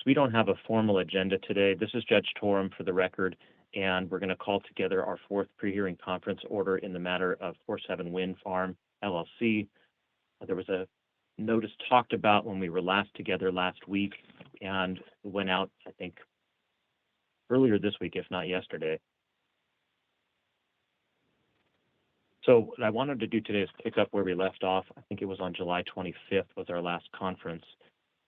we don't have a formal agenda today. This is Judge Torum for the record, and we're going to call together our fourth pre-hearing conference order in the matter of 47 Wind Farm, LLC. There was a notice talked about when we were last together last week, and went out, I think, earlier this week, if not yesterday. So what I wanted to do today is pick up where we left off. I think it was on July 25th was our last conference.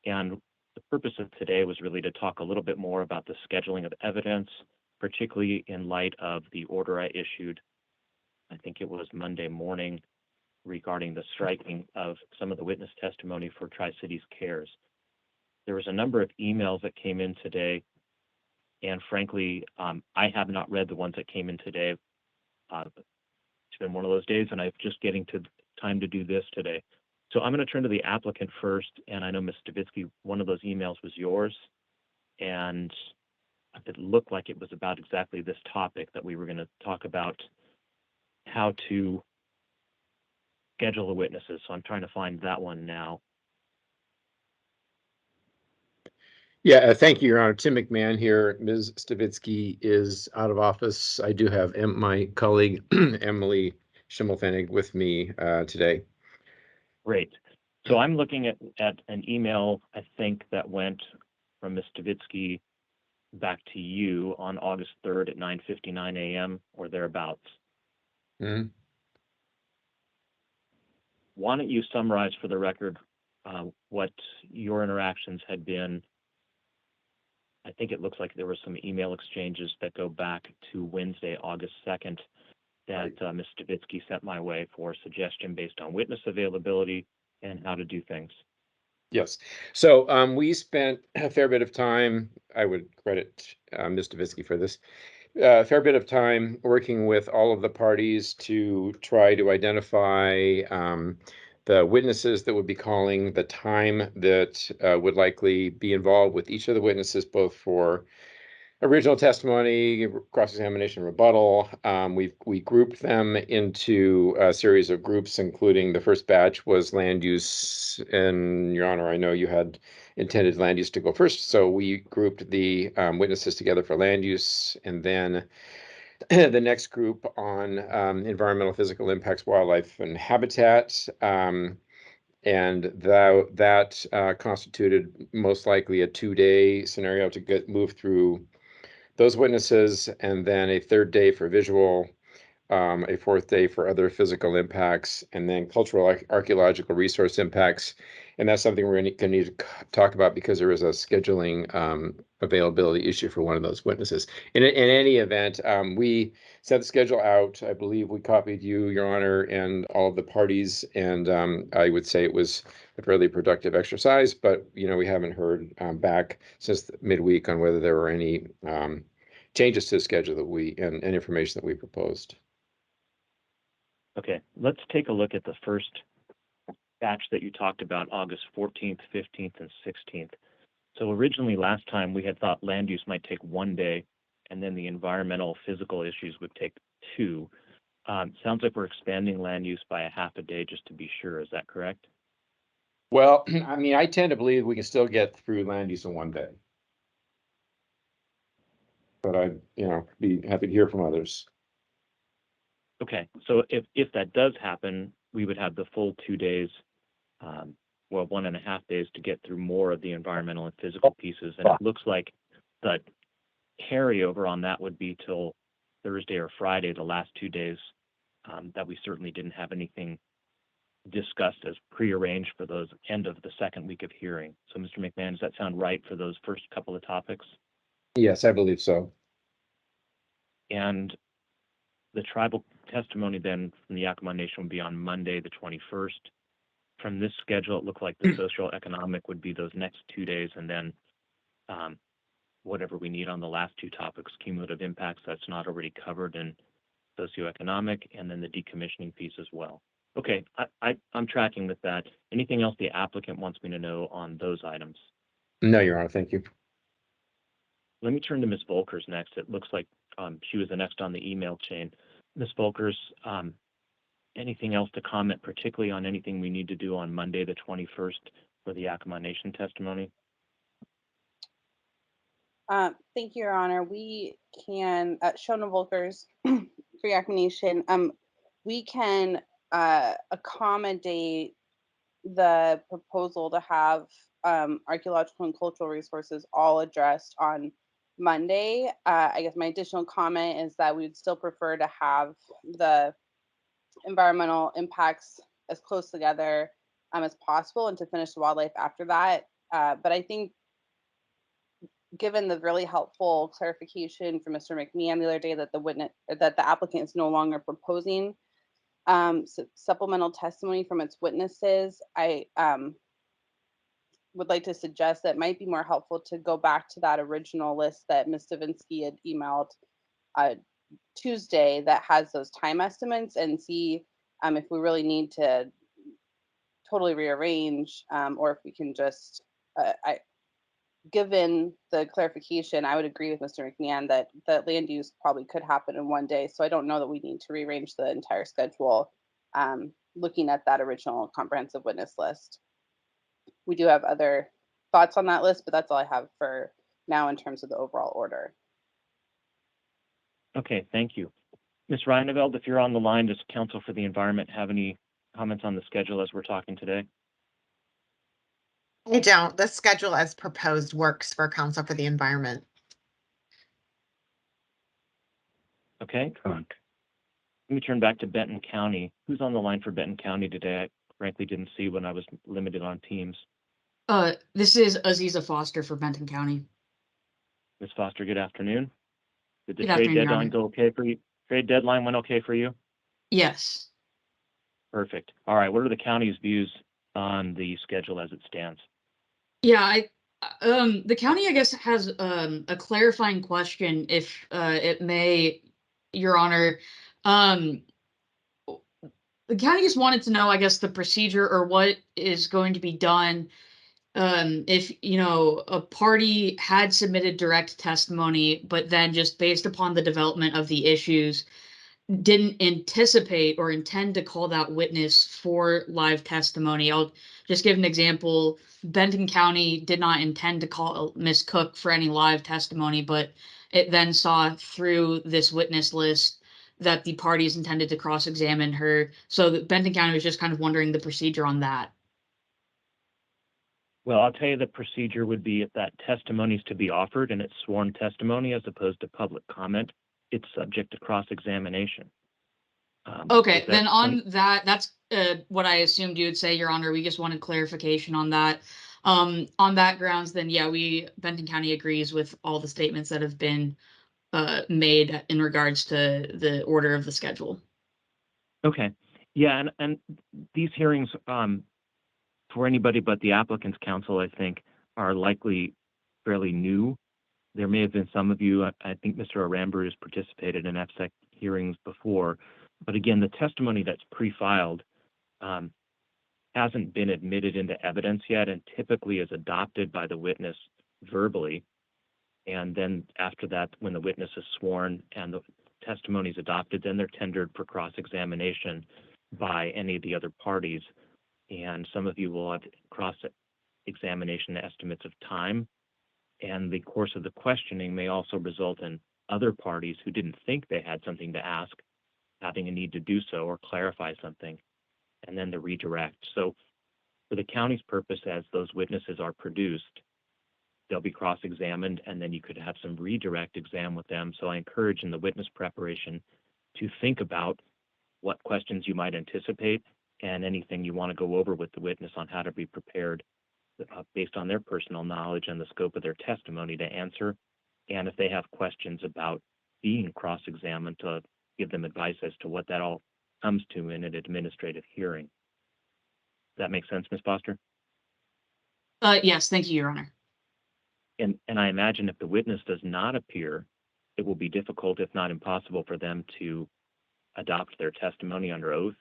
And the purpose of today was really to talk a little bit more about the scheduling of evidence, particularly in light of the order I issued, I think it was Monday morning, regarding the striking of some of the witness testimony for Tri-Cities Cares. There was a number of emails that came in today, and frankly, I have not read the ones that came in today. It's been one of those days, and I'm just getting to time to do this today. So I'm going to turn to the applicant first, and I know, Ms. Stavitsky, one of those emails was yours, and it looked like it was about exactly this topic that we were going to talk about, how to schedule the witnesses. So I'm trying to find that one now. Yeah, thank you, Your Honor. Tim McMahon here. Ms. Stavitsky is out of office. I do have my colleague, Emily Schimmelfennig, with me today. Great. So I'm looking at an email, I think, that went from Ms. Stavitsky back to you on August 3rd at 9:59 a.m. or thereabouts. Mm-hmm. Why don't you summarize for the record what your interactions had been? I think it looks like there were some email exchanges that go back to Wednesday, August 2nd, that Ms. Stavitsky sent my way for a suggestion based on witness availability and how to do things. Yes. So we spent a fair bit of time, I would credit Ms. Stavitsky for this, a fair bit of time working with all of the parties to try to identify the witnesses that would be calling, the time that would likely be involved with each of the witnesses, both for original testimony, cross-examination, rebuttal. We grouped them into a series of groups, including the first batch was land use. And Your Honor, I know you had intended land use to go first, so we grouped the witnesses together for land use, and then the next group on environmental physical impacts, wildlife, and habitat. And that constituted most likely a 2-day scenario to move through those witnesses, and then a third day for visual, a fourth day for other physical impacts, and then cultural archaeological resource impacts. And that's something we're going to need to talk about because there is a scheduling availability issue for one of those witnesses. In any event, we set the schedule out. I believe we copied you, Your Honor, and all of the parties, and I would say it was a fairly productive exercise, but we haven't heard back since midweek on whether there were any changes to the schedule that and information that we proposed. Okay, let's take a look at the first batch that you talked about, August 14th, 15th, and 16th. So originally last time we had thought land use might take 1 day, and then the environmental physical issues would take 2. Sounds like we're expanding land use by a half a day just to be sure. Is that correct? Well, I mean, I tend to believe we can still get through land use in 1 day. But I'd be happy to hear from others. Okay, so if that does happen, we would have the full 2 days, 1.5 days to get through more of the environmental and physical pieces. And it looks like the carryover on that would be till Thursday or Friday, the last 2 days, that we certainly didn't have anything discussed as prearranged for those end of the second week of hearing. So Mr. McMahon, does that sound right for those first couple of topics? Yes, I believe so. And the tribal testimony then from the Yakama Nation would be on Monday, the 21st. From this schedule, it looked like the socioeconomic would be those next 2 days, and then whatever we need on the last 2 topics, cumulative impacts that's not already covered in socioeconomic, and then the decommissioning piece as well. Okay, I'm tracking with that. Anything else the applicant wants me to know on those items? No, Your Honor, thank you. Let me turn to Ms. Volkers next. It looks like she was the next on the email chain. Ms. Volkers, anything else to comment, particularly on anything we need to do on Monday, the 21st, for the Yakama Nation testimony? Thank you, Your Honor. We can, Shona Volkers, for your acclamation, we can accommodate the proposal to have archaeological and cultural resources all addressed on Monday. I guess my additional comment is that we would still prefer to have the environmental impacts as close together as possible and to finish the wildlife after that. But I think given the really helpful clarification from Mr. McMahon the other day that the applicant is no longer proposing supplemental testimony from its witnesses, I would like to suggest that it might be more helpful to go back to that original list that Ms. Davinsky had emailed uh, Tuesday that has those time estimates and see if we really need to totally rearrange or if we can just, given the clarification, I would agree with Mr. McMahon that land use probably could happen in one day. So I don't know that we need to rearrange the entire schedule looking at that original comprehensive witness list. We do have other thoughts on that list, but that's all I have for now in terms of the overall order. Okay, thank you. Ms. Reineveld, if you're on the line, does Council for the Environment have any comments on the schedule as we're talking today? I don't. The schedule as proposed works for Council for the Environment. Okay. Let me turn back to Benton County. Who's on the line for Benton County today? I frankly didn't see when I was limited on teams. This is Aziza Foster for Benton County. Ms. Foster, good afternoon. Did the Good trade afternoon, Your deadline Honor. go okay for you? Trade deadline went okay for you? Yes. Perfect. All right. What are the county's views on the schedule as it stands? Yeah, the county, I guess, has a clarifying question, if it may, Your Honor. Um, the county just wanted to know, I guess, the procedure or what is going to be done if, a party had submitted direct testimony, but then just based upon the development of the issues, didn't anticipate or intend to call that witness for live testimony. I'll just give an example. Benton County did not intend to call Miss Cook for any live testimony, but it then saw through this witness list that the parties intended to cross-examine her. So that Benton County was just kind of wondering the procedure on that. Well, I'll tell you the procedure would be if that testimony is to be offered and it's sworn testimony as opposed to public comment, it's subject to cross-examination. Okay, then on that, that's what I assumed you would say, Your Honor. We just wanted clarification on that. On that grounds, then yeah, Benton County agrees with all the statements that have been made in regards to the order of the schedule. Okay. Yeah, and these hearings, for anybody but the applicant's counsel, I think, are likely fairly new. There may have been some of you, I think Mr. Aramber has participated in FSEC hearings before, but again, the testimony that's pre-filed hasn't been admitted into evidence yet and typically is adopted by the witness verbally. And then after that, when the witness is sworn and the testimony is adopted, then they're tendered for cross-examination by any of the other parties. And some of you will have cross-examination estimates of time. And the course of the questioning may also result in other parties who didn't think they had something to ask having a need to do so or clarify something, and then the redirect. So for the county's purpose, as those witnesses are produced, they'll be cross-examined, and then you could have some redirect exam with them. So I encourage in the witness preparation to think about what questions you might anticipate and anything you want to go over with the witness on how to be prepared based on their personal knowledge and the scope of their testimony to answer. And if they have questions about being cross-examined, to give them advice as to what that all comes to in an administrative hearing. Does that make sense, Ms. Foster? Yes, thank you, Your Honor. And I imagine if the witness does not appear, it will be difficult, if not impossible, for them to adopt their testimony under oath.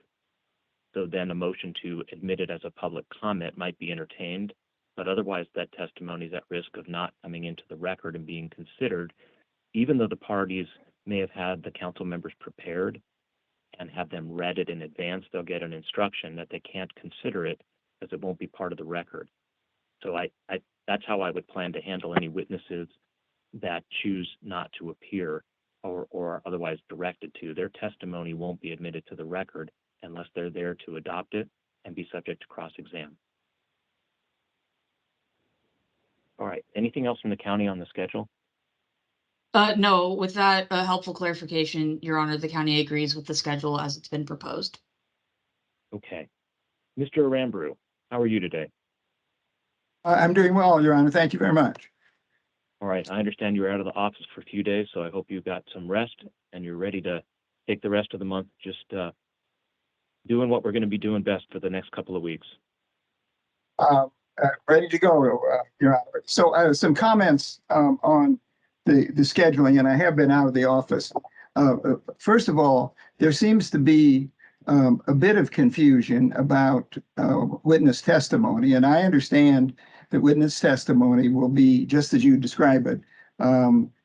So then a motion to admit it as a public comment might be entertained, but otherwise that testimony is at risk of not coming into the record and being considered, even though the parties may have had the council members prepared and have them read it in advance. They'll get an instruction that they can't consider it because it won't be part of the record. So that's how I would plan to handle any witnesses that choose not to appear or are otherwise directed to, their testimony won't be admitted to the record unless they're there to adopt it and be subject to cross-exam. All right, anything else from the county on the schedule? No, with that helpful clarification, Your Honor, the county agrees with the schedule as it's been proposed. Okay. Mr. Aramburu, how are you today? I'm doing well, Your Honor. Thank you very much. All right, I understand you were out of the office for a few days, so I hope you got some rest and you're ready to take the rest of the month just doing what we're going to be doing best for the next couple of weeks. Ready to go, Your Honor. So some comments on the scheduling, and I have been out of the office. First of all, there seems to be a bit of confusion about witness testimony, and I understand that witness testimony will be just as you describe it.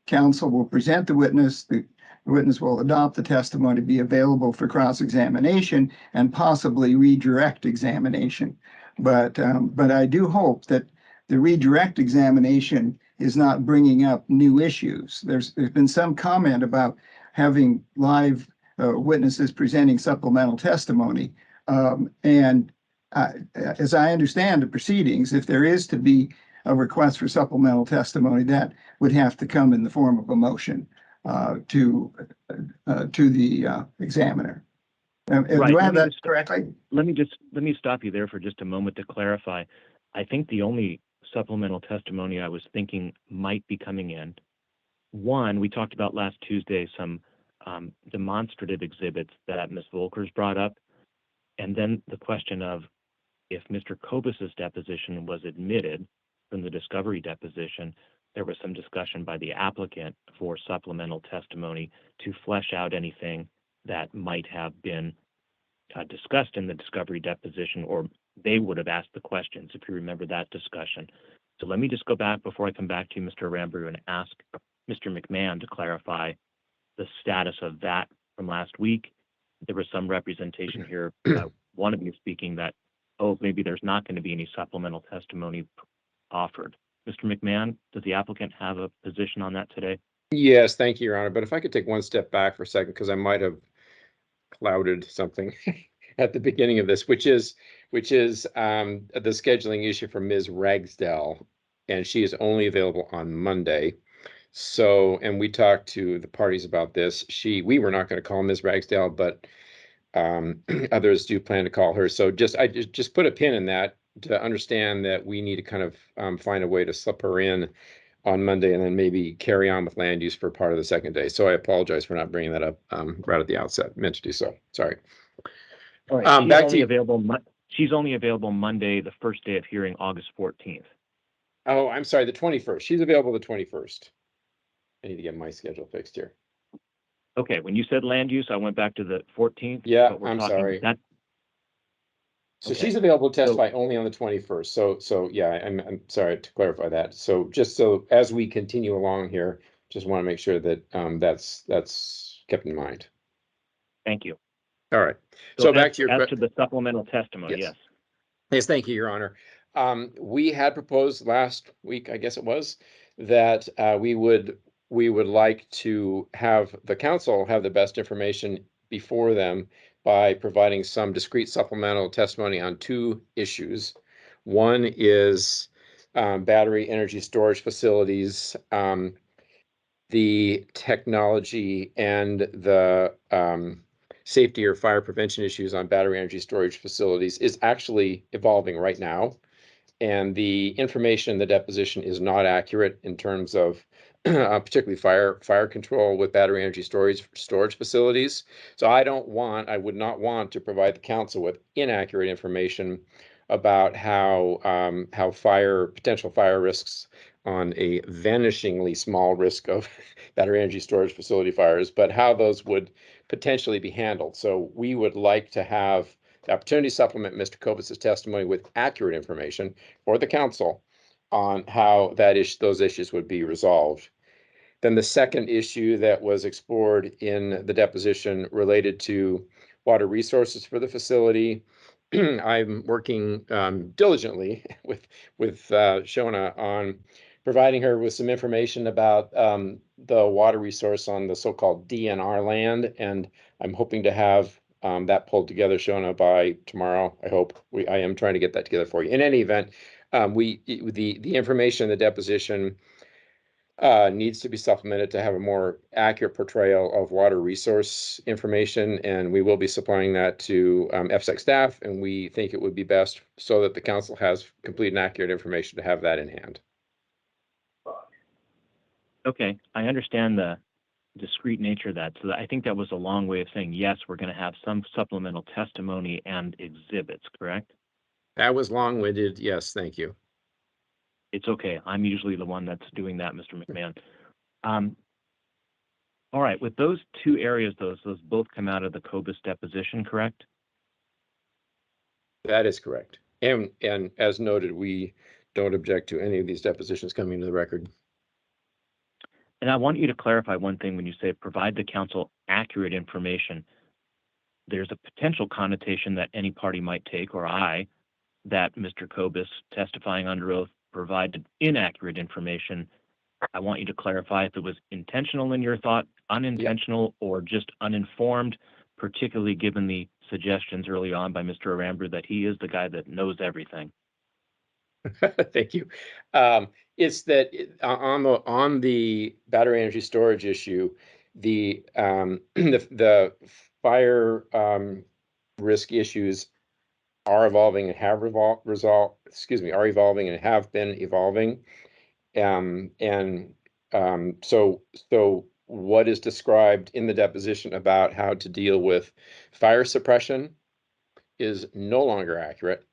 Counsel will present the witness, the witness will adopt the testimony, be available for cross-examination, and possibly redirect examination. But I do hope that the redirect examination is not bringing up new issues. There's been some comment about having live witnesses presenting supplemental testimony. And as I understand the proceedings, if there is to be a request for supplemental testimony, that would have to come in the form of a motion to the examiner. Right. Do I have that correctly? Let me stop you there for just a moment to clarify. I think the only supplemental testimony I was thinking might be coming in. One, we talked about last Tuesday some demonstrative exhibits that Ms. Volkers brought up, and then the question of if Mr. Kobus's deposition was admitted from the discovery deposition, there was some discussion by the applicant for supplemental testimony to flesh out anything that might have been discussed in the discovery deposition, or they would have asked the questions, if you remember that discussion. So let me just go back before I come back to you, Mr. Aramburu, and ask Mr. McMahon to clarify the status of that from last week. There was some representation here, one of you speaking that, oh, maybe there's not going to be any supplemental testimony offered. Mr. McMahon, does the applicant have a position on that today? Yes, thank you, Your Honor. But if I could take one step back for a second, because I might have clouded something at the beginning of this, which is the scheduling issue for Ms. Ragsdale, and she is only available on Monday. So, and we talked to the parties about this. We were not going to call Ms. Ragsdale, but others do plan to call her. So I just put a pin in that to understand that we need to kind of find a way to slip her in on Monday and then maybe carry on with land use for part of the second day. So I apologize for not bringing that up right at the outset. Meant to do so. Sorry. All right. Back to you. She's only available Monday, the first day of hearing, August 14th. Oh, I'm sorry, the 21st. She's available the 21st. I need to get my schedule fixed here. Okay, when you said land use, I went back to the 14th. Yeah, I'm sorry. So Okay. she's available to testify only on the 21st. So yeah, I'm sorry to clarify that. So just so as we continue along here, just want to make sure that that's kept in mind. Thank you. All right. So back to as to the supplemental testimony, yes. Yes, thank you, Your Honor. We had proposed last week, I guess it was, that we would like to have the council have the best information before them by providing some discrete supplemental testimony on two issues. One is battery energy storage facilities, the technology and the safety or fire prevention issues on battery energy storage facilities is actually evolving right now. And the information in the deposition is not accurate in terms of particularly fire control with battery energy storage facilities. So I would not want to provide the council with inaccurate information about how potential fire risks on a vanishingly small risk of battery energy storage facility fires, but how those would potentially be handled. So we would like to have the opportunity to supplement Mr. Kobus's testimony with accurate information for the council on how those issues would be resolved. Then the second issue that was explored in the deposition related to water resources for the facility. I'm working diligently with Shona on providing her with some information about the water resource on the so-called DNR land, and I'm hoping to have that pulled together, Shona, by tomorrow. I hope. I am trying to get that together for you. In any event, the information in the deposition needs to be supplemented to have a more accurate portrayal of water resource information, and we will be supplying that to FSEC staff, and we think it would be best so that the council has complete and accurate information to have that in hand. Okay, I understand the discrete nature of that. So I think that was a long way of saying, yes, we're going to have some supplemental testimony and exhibits, correct? That was long-winded. Yes, thank you. It's okay. I'm usually the one that's doing that, Mr. McMahon. All right, with those two areas, those both come out of the COBUS deposition, correct? That is correct. And as noted, we don't object to any of these depositions coming to the record. And I want you to clarify one thing when you say provide the council accurate information. There's a potential connotation that any party might take, or I, that Mr. COBUS testifying under oath provided inaccurate information. I want you to clarify if it was intentional in your thought, unintentional, or just uninformed, particularly given the suggestions early on by Mr. Aramburu that he is the guy that knows everything. Thank you. It's that on the battery energy storage issue, the the fire risk issues are evolving and have are evolving and have been evolving. So what is described in the deposition about how to deal with fire suppression is no longer accurate.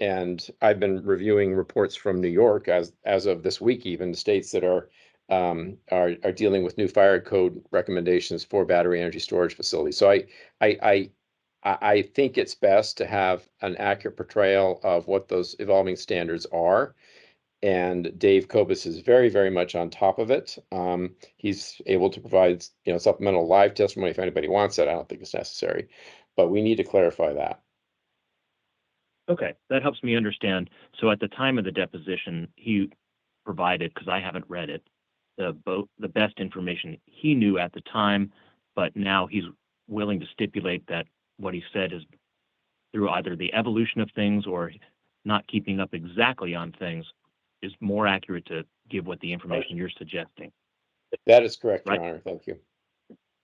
And I've been reviewing reports from New York as of this week, even states that are dealing with new fire code recommendations for battery energy storage facilities. So I think it's best to have an accurate portrayal of what those evolving standards are. And Dave COBUS is very, very much on top of it. He's able to provide, supplemental live testimony if anybody wants it. I don't think it's necessary, but we need to clarify that. Okay, that helps me understand. So at the time of the deposition, he provided, because I haven't read it, the best information he knew at the time, but now he's willing to stipulate that what he said is through either the evolution of things or not keeping up exactly on things is more accurate to give what the information you're suggesting. That is correct, Right. Your Honor. Thank you.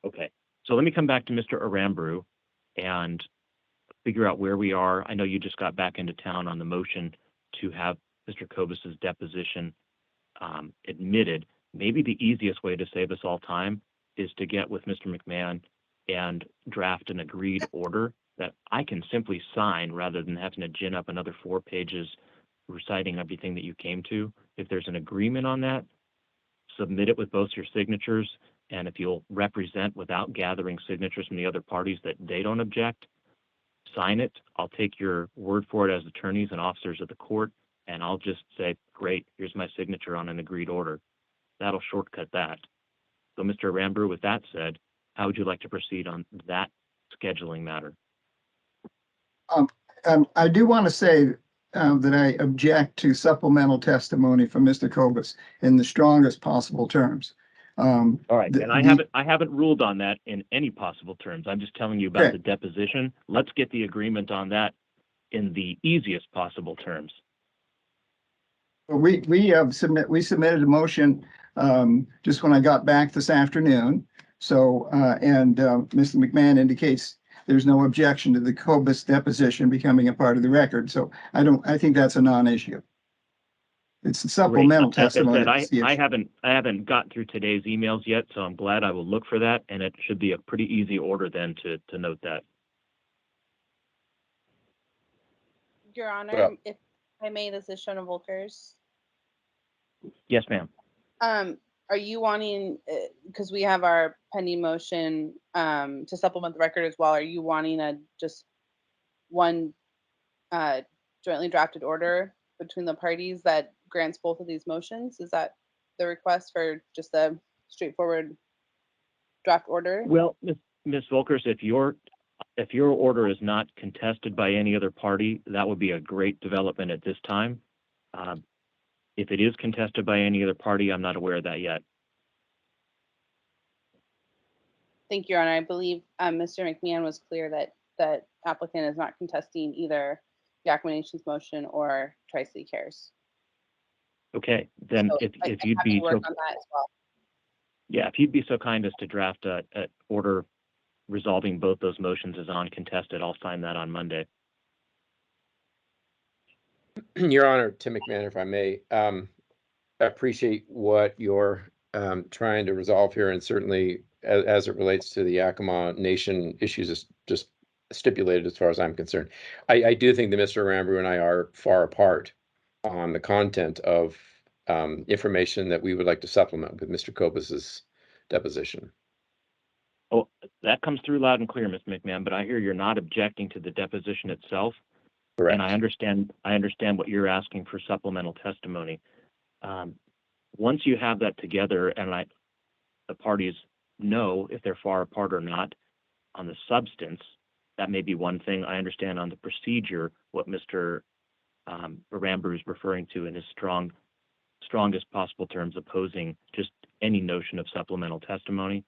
Okay, so let me come back to Mr. Aramburu and figure out where we are. I know you just got back into town on the motion to have Mr. COBUS's deposition admitted. Maybe the easiest way to save us all time is to get with Mr. McMahon and draft an agreed order that I can simply sign rather than having to gin up another 4 pages reciting everything that you came to. If there's an agreement on that, submit it with both your signatures. And if you'll represent without gathering signatures from the other parties that they don't object, sign it. I'll take your word for it as attorneys and officers of the court, and I'll just say, great, here's my signature on an agreed order. That'll shortcut that. So, Mr. Aramburu, with that said, how would you like to proceed on that scheduling matter? I do want to say that I object to supplemental testimony from Mr. COBUS in the strongest possible terms. All right, and I haven't ruled on that in any possible terms. I'm just telling you about Okay. the deposition. Let's get the agreement on that in the easiest possible terms. We submitted a motion just when I got back this afternoon. So Mr. McMahon indicates there's no objection to the COBUS deposition becoming a part of the record. So I think that's a non-issue. It's a supplemental Great. As I testimony. said, that's the I issue. haven't gotten through today's emails yet, so I'm glad I will look for that, and it should be a pretty easy order then to note that. Your Honor, Well- if I may, this is Shona Volkers. Yes, ma'am. Are you wanting, because we have our pending motion to supplement the record as well, are you wanting just one jointly drafted order between the parties that grants both of these motions? Is that the request for just a straightforward draft order? Well, Ms. Volkers, if your order is not contested by any other party, that would be a great development at this time. If it is contested by any other party, I'm not aware of that yet. Thank you, Your Honor. I believe Mr. McMahon was clear that applicant is not contesting either Yakima Nation's motion or Tri-City Cares. Okay, then So if I'm you'd happy be to work so, on that as well. yeah, if you'd be so kind as to draft a order resolving both those motions as uncontested, I'll sign that on Monday. Your Honor, Tim McMahon, if I may, I appreciate what you're trying to resolve here, and certainly as it relates to the Yakima Nation issues is just stipulated as far as I'm concerned. I do think that Mr. Rambrou and I are far apart on the content of information that we would like to supplement with Mr. Kobus's deposition. Oh, that comes through loud and clear, Mr. McMahon, but I hear you're not objecting to the deposition itself. Correct. And I understand what you're asking for supplemental testimony. Once you have that together and the parties know if they're far apart or not on the substance, that may be one thing. I understand on the procedure what Mr. Rambrou is referring to in his strongest possible terms, opposing just any notion of supplemental testimony.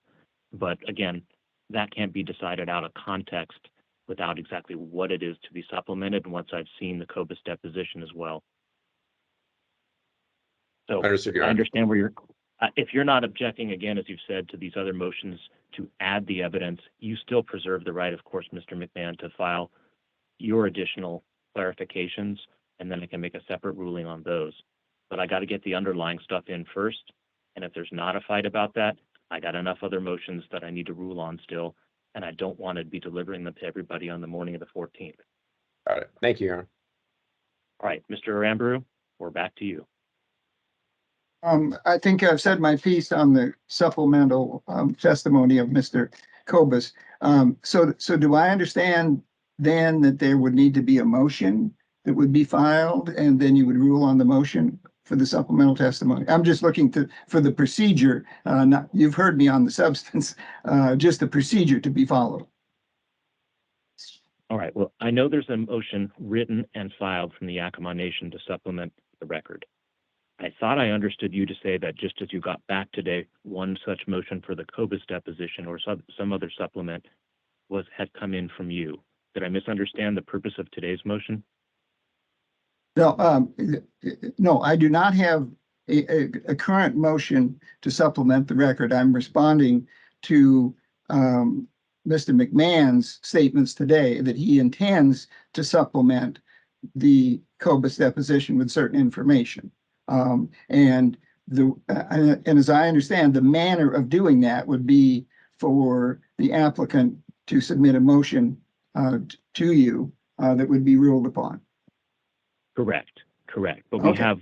But again, that can't be decided out of context without exactly what it is to be supplemented, and once I've seen the Kobus deposition as well. So Understood, Your I Honor. understand where you're, if you're not objecting, again, as you've said, to these other motions to add the evidence, you still preserve the right, of course, Mr. McMahon, to file your additional clarifications, and then I can make a separate ruling on those. But I got to get the underlying stuff in first, and if there's not a fight about that, I got enough other motions that I need to rule on still, and I don't want to be delivering them to everybody on the morning of the 14th. Got it. Thank you, Your Honor. All right, Mr. Rambrou, we're back to you. I think I've said my piece on the supplemental testimony of Mr. Kobus. So do I understand then that there would need to be a motion that would be filed, and then you would rule on the motion for the supplemental testimony? I'm just looking for the procedure. You've heard me on the substance, just the procedure to be followed. All right, well, I know there's a motion written and filed from the Yakima Nation to supplement the record. I thought I understood you to say that just as you got back today, one such motion for the Kobus deposition or some other supplement had come in from you. Did I misunderstand the purpose of today's motion? No, no, I do not have a current motion to supplement the record. I'm responding to Mr. McMahon's statements today that he intends to supplement the Kobus deposition with certain information. And as I understand, the manner of doing that would be for the applicant to submit a motion to you that would be ruled upon. Correct. But Okay.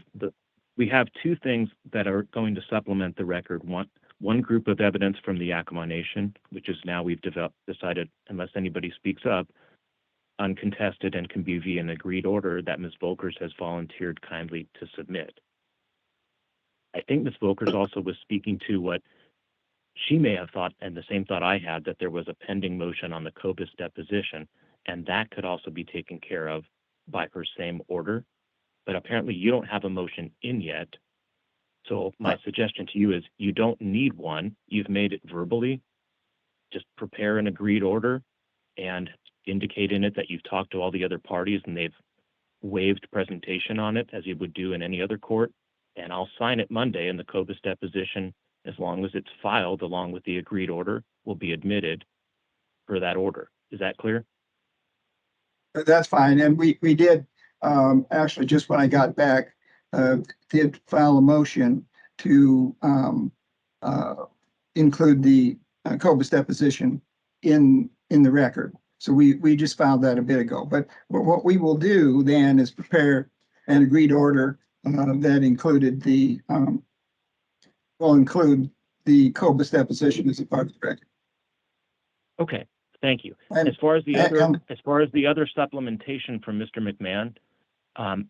we have two things that are going to supplement the record. One group of evidence from the Yakima Nation, which is now we've decided, unless anybody speaks up, uncontested and can be via an agreed order that Ms. Volkers has volunteered kindly to submit. I think Ms. Volkers also was speaking to what she may have thought, and the same thought I had, that there was a pending motion on the Kobus deposition, and that could also be taken care of by her same order. But apparently you don't have a motion in yet. So my suggestion to you is you don't need one. You've made it verbally. Just prepare an agreed order and indicate in it that you've talked to all the other parties and they've waived presentation on it as you would do in any other court. And I'll sign it Monday, and the Kobus deposition, as long as it's filed along with the agreed order, will be admitted for that order. Is that clear? That's fine. And we did, actually, just when I got back, did file a motion to include the Kobus deposition in the record. So we just filed that a bit ago. But what we will do then is prepare an agreed order that included will include the Kobus deposition as a part of the record. Okay, thank you. And- As far as the and- other supplementation from Mr. McMahon,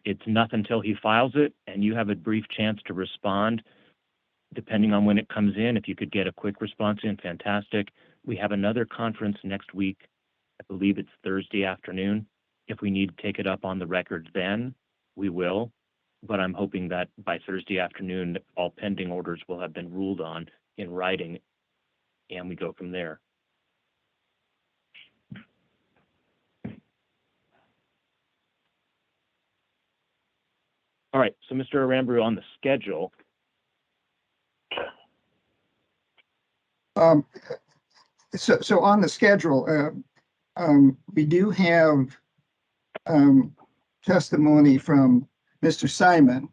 it's nothing until he files it, and you have a brief chance to respond, depending on when it comes in. If you could get a quick response in, fantastic. We have another conference next week. I believe it's Thursday afternoon. If we need to take it up on the record then, we will. but I'm hoping that by Thursday afternoon, all pending orders will have been ruled on in writing, and we go from there. All right, so Mr. Aramburu, on the schedule. So on the schedule, we do have testimony from Mr. Simon.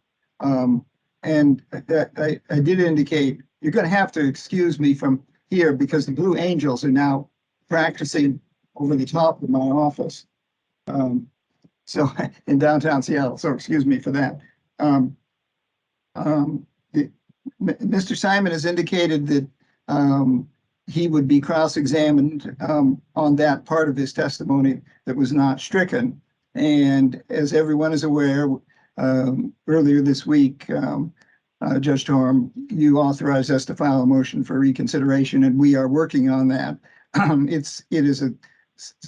And I did indicate, you're going to have to excuse me from here because the Blue Angels are now practicing over the top of my office. So in downtown Seattle, so excuse me for that. Mr. Simon has indicated that he would be cross-examined on that part of his testimony that was not stricken. And as everyone is aware, earlier this week, Judge Torm, you authorized us to file a motion for reconsideration, and we are working on that. It is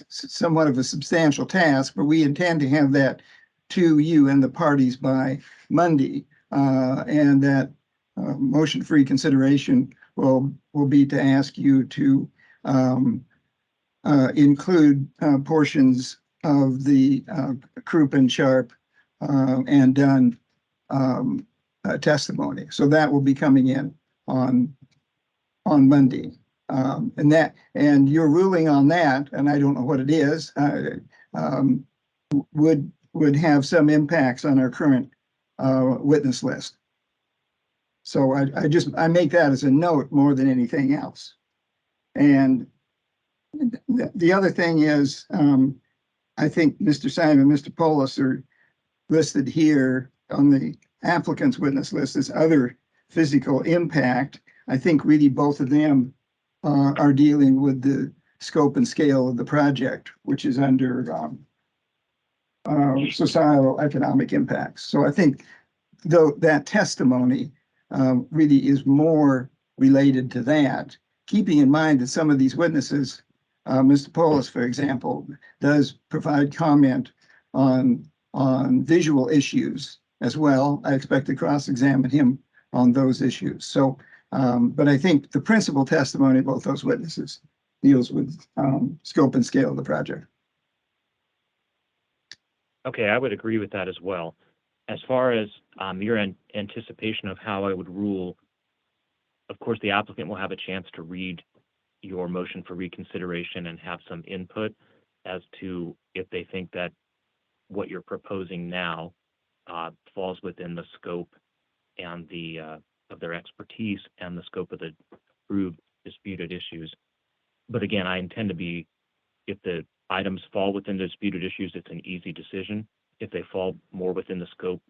somewhat of a substantial task, but we intend to have that to you and the parties by Monday. And that motion for reconsideration will be to ask you to include portions of the Krupp and Sharp and Dunn testimony. So that will be coming in on Monday. And your ruling on that, and I don't know what it is, would have some impacts on our current witness list. So I make that as a note more than anything else. And the other thing is, I think Mr. Simon and Mr. Polis are listed here on the applicant's witness list as other physical impact. I think really both of them are dealing with the scope and scale of the project, which is under societal economic impacts. So I think though that testimony really is more related to that, keeping in mind that some of these witnesses, Mr. Polis, for example, does provide comment on visual issues as well. I expect to cross-examine him on those issues. So, but I think the principal testimony of both those witnesses deals with scope and scale of the project. Okay, I would agree with that as well. As far as your anticipation of how I would rule, of course, the applicant will have a chance to read your motion for reconsideration and have some input as to if they think that what you're proposing now falls within the scope and the of their expertise and the scope of the approved disputed issues. But again, I intend to be, if the items fall within the disputed issues, it's an easy decision. If they fall more within the scope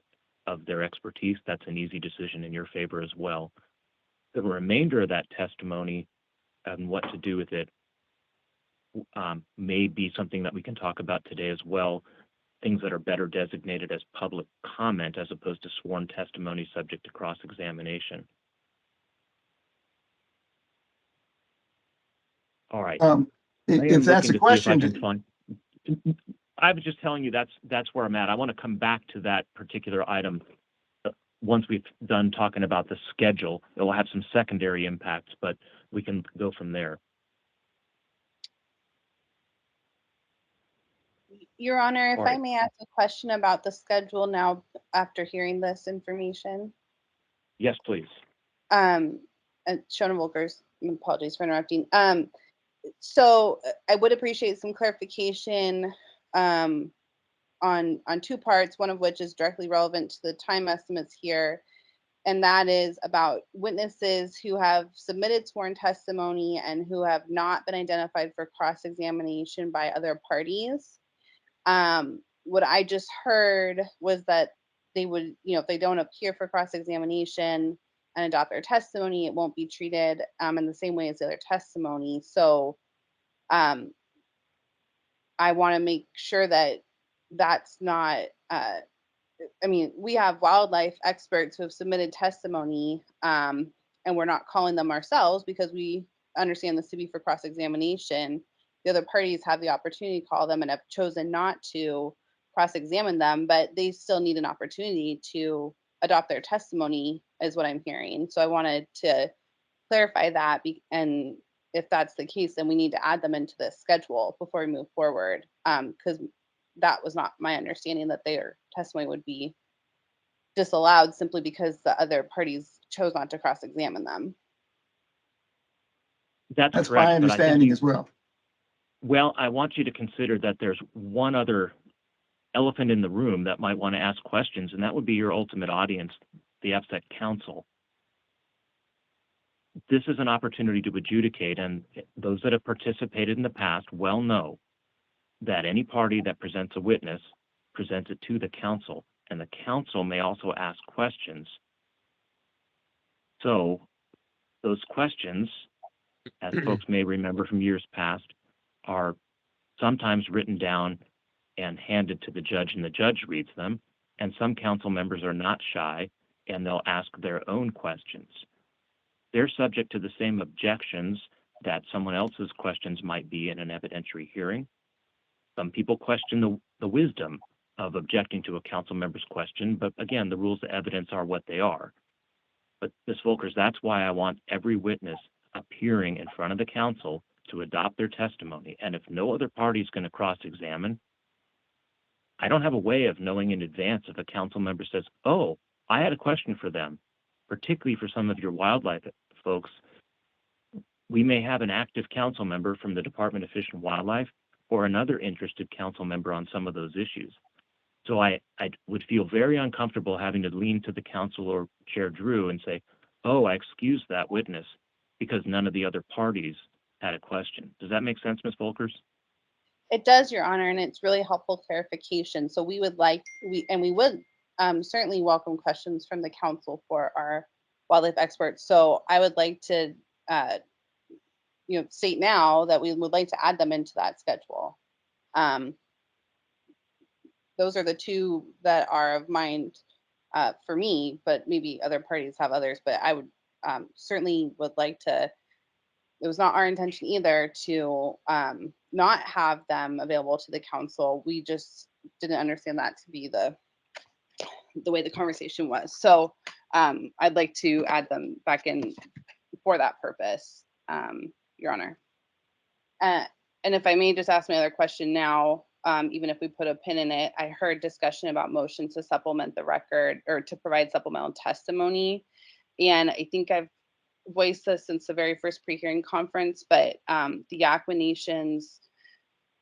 of their expertise, that's an easy decision in your favor as well. The remainder of that testimony and what to do with it may be something that we can talk about today as well. Things that are better designated as public comment as opposed to sworn testimony subject to cross-examination. All right. If that's a question, I was just telling you that's where I'm at. I want to come back to that particular item once we've done talking about the schedule. It will have some secondary impacts, but we can go from there. Your Honor, if All right. I may ask a question about the schedule now after hearing this information. Yes, please. Shona Volkers, apologies for interrupting. So I would appreciate some clarification on two parts, one of which is directly relevant to the time estimates here, and that is about witnesses who have submitted sworn testimony and who have not been identified for cross-examination by other parties. What I just heard was that they would, if they don't appear for cross-examination and adopt their testimony, it won't be treated in the same way as the other testimony. So I want to make sure that that's not, we have wildlife experts who have submitted testimony and we're not calling them ourselves because we understand this to be for cross-examination. The other parties have the opportunity to call them and have chosen not to. cross-examine them, but they still need an opportunity to adopt their testimony, is what I'm hearing. So I wanted to clarify that, and if that's the case, then we need to add them into the schedule before we move forward. Because that was not my understanding, that their testimony would be disallowed simply because the other parties chose not to cross-examine them. That's That's correct. my But I think understanding as well. well, I want you to consider that there's one other elephant in the room that might want to ask questions, and that would be your ultimate audience, the FSEC council. This is an opportunity to adjudicate, and those that have participated in the past well know that any party that presents a witness presents it to the council, and the council may also ask questions. So those questions, as folks may remember from years past, are sometimes written down and handed to the judge, and the judge reads them. And some council members are not shy, and they'll ask their own questions. They're subject to the same objections that someone else's questions might be in an evidentiary hearing. Some people question the wisdom of objecting to a council member's question, but again, the rules of evidence are what they are. But Ms. Volkers, that's why I want every witness appearing in front of the council to adopt their testimony. And if no other party is going to cross-examine, I don't have a way of knowing in advance if a council member says, oh, I had a question for them, particularly for some of your wildlife folks. We may have an active council member from the Department of Fish and Wildlife or another interested council member on some of those issues. So I would feel very uncomfortable having to lean to the council or Chair Drew and say, oh, I excused that witness because none of the other parties had a question. Does that make sense, Ms. Volkers? It does, Your Honor, and it's really helpful clarification. So we would certainly welcome questions from the council for our wildlife experts. So I would like to state now that we would like to add them into that schedule. Those are the two that are of mind for me, but maybe other parties have others. But I would certainly would like to. It was not our intention either to not have them available to the council. We just didn't understand that to be the way the conversation was. So I'd like to add them back in for that purpose, Your Honor. And if I may just ask my other question now, even if we put a pin in it, I heard discussion about motions to supplement the record or to provide supplemental testimony. And I think I've voiced this since the very first pre-hearing conference, but the Yakama Nation's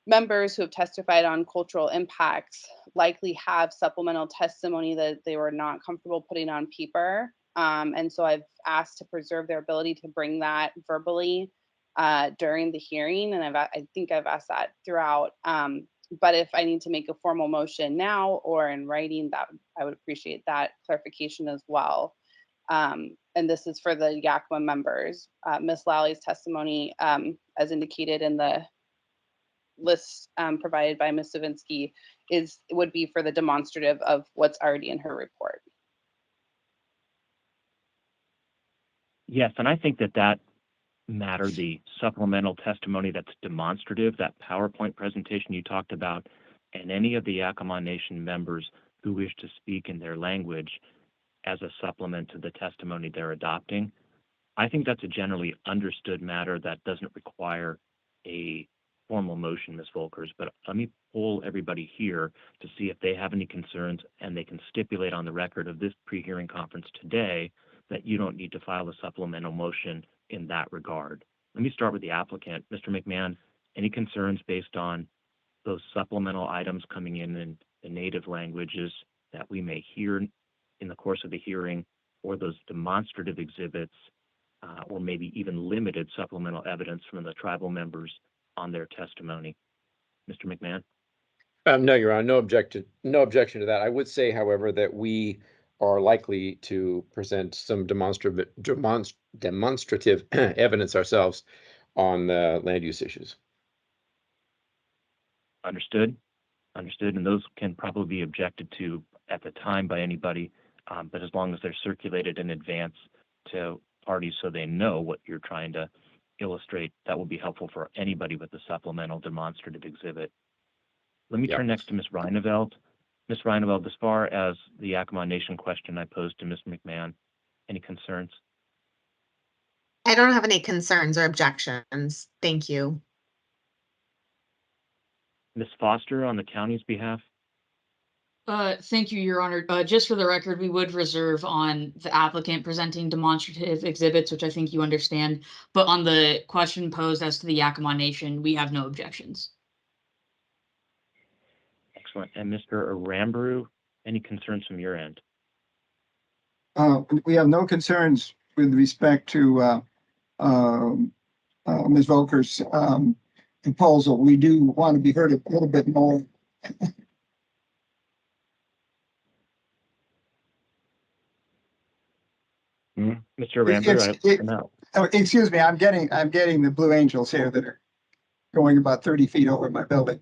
members who have testified on cultural impacts likely have supplemental testimony that they were not comfortable putting on paper. And so I've asked to preserve their ability to bring that verbally during the hearing. And I think I've asked that throughout. But if I need to make a formal motion now or in writing, that I would appreciate that clarification as well. And this is for the Yakama members. Ms. Lally's testimony, as indicated in the list provided by Ms. Savinsky, would be for the demonstrative of what's already in her report. Yes, and I think that matter, the supplemental testimony that's demonstrative, that PowerPoint presentation you talked about, and any of the Yakama Nation members who wish to speak in their language as a supplement to the testimony they're adopting, I think that's a generally understood matter that doesn't require a formal motion, Ms. Volkers. But let me poll everybody here to see if they have any concerns, and they can stipulate on the record of this pre-hearing conference today that you don't need to file a supplemental motion in that regard. Let me start with the applicant. Mr. McMahon, any concerns based on those supplemental items coming in the native languages that we may hear in the course of the hearing, or those demonstrative exhibits, or maybe even limited supplemental evidence from the tribal members on their testimony? Mr. McMahon? No, Your Honor, no objection to that. I would say, however, that we are likely to present some demonstrative evidence ourselves on the land use issues. Understood. And those can probably be objected to at the time by anybody, but as long as they're circulated in advance to parties so they know what you're trying to illustrate, that will be helpful for anybody with a supplemental demonstrative exhibit. Let me Yep. turn next to Ms. Reineveld. Ms. Reineveld, as far as the Yakima Nation question I posed to Ms. McMahon, any concerns? I don't have any concerns or objections. Thank you. Ms. Foster, on the county's behalf? Thank you, Your Honor. Just for the record, we would reserve on the applicant presenting demonstrative exhibits, which I think you understand. But on the question posed as to the Yakima Nation, we have no objections. Excellent. And Mr. Aramburu, any concerns from your end? We have no concerns with respect to Ms. Volker's proposal. We do want to be heard a little bit more. Mr. Aramburu, no. Oh, excuse me, I'm getting the Blue Angels here that are going about 30 feet over my building.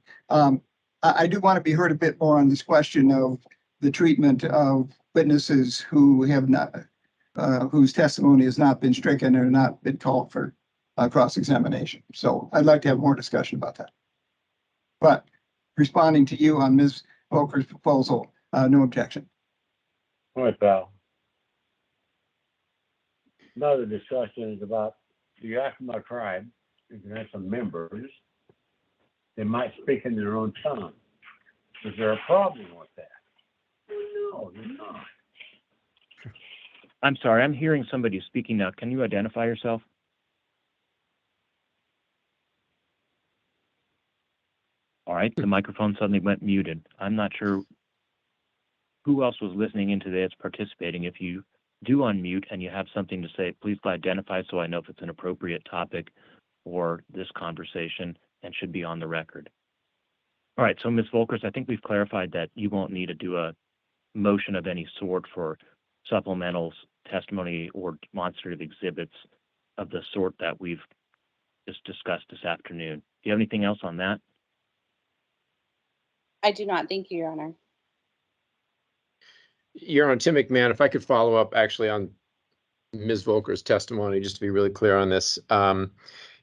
I do want to be heard a bit more on this question of the treatment of witnesses who have not, whose testimony has not been stricken or not been called for cross-examination. So I'd like to have more discussion about that. But responding to you on Ms. Volker's proposal, no objection. All right, pal. Another discussion is about the Yakima tribe. You can have some members. They might speak in their own tongue. Is there a problem with that? No, there's not. I'm sorry, I'm hearing somebody speaking now. Can you identify yourself? All right, the microphone suddenly went muted. I'm not sure who else was listening in today that's participating. If you do unmute and you have something to say, please identify so I know if it's an appropriate topic for this conversation and should be on the record. All right, so Ms. Volkers, I think we've clarified that you won't need to do a motion of any sort for supplementals, testimony, or demonstrative exhibits of the sort that we've just discussed this afternoon. Do you have anything else on that? I do not. Thank you, Your Honor. Your Honor, Tim McMahon, if I could follow up actually on Ms. Volker's testimony, just to be really clear on this,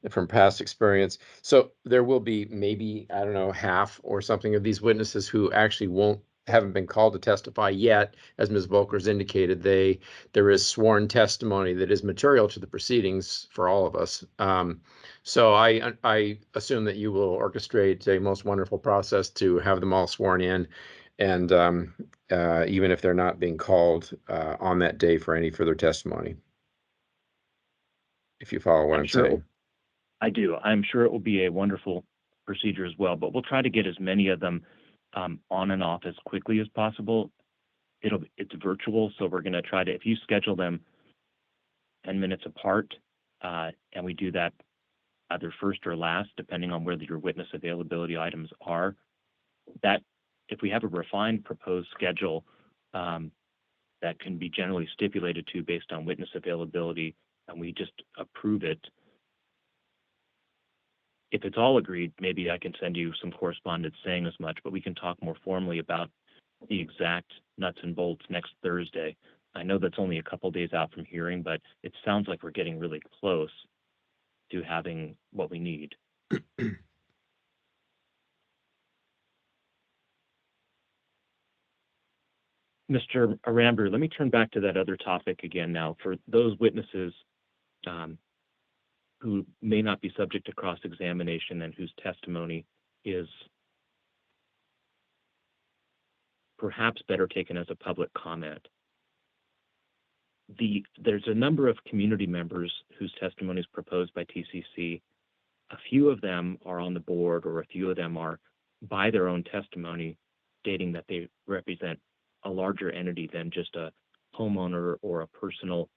from past experience. So there will be maybe, I don't know, half or something of these witnesses who actually haven't been called to testify yet. As Ms. Volker's indicated, there is sworn testimony that is material to the proceedings for all of us. So I assume that you will orchestrate a most wonderful process to have them all sworn in, and even if they're not being called on that day for any further testimony. If you follow what I'm saying. I do. I'm sure it will be a wonderful procedure as well, but we'll try to get as many of them on and off as quickly as possible. It's virtual, so we're going to try to, if you schedule them 10 minutes apart, and we do that either first or last, depending on whether your witness availability items are, that if we have a refined proposed schedule that can be generally stipulated to based on witness availability, and we just approve it, if it's all agreed, maybe I can send you some correspondence saying as much, but we can talk more formally about the exact nuts and bolts next Thursday. I know that's only a couple days out from hearing, but it sounds like we're getting really close to having what we need. Mr. Aramburu, let me turn back to that other topic again now. For those witnesses who may not be subject to cross-examination and whose testimony is perhaps better taken as a public comment. There's a number of community members whose testimony is proposed by TCC. A few of them are on the board, or a few of them are by their own testimony stating that they represent a larger entity than just a homeowner or a personal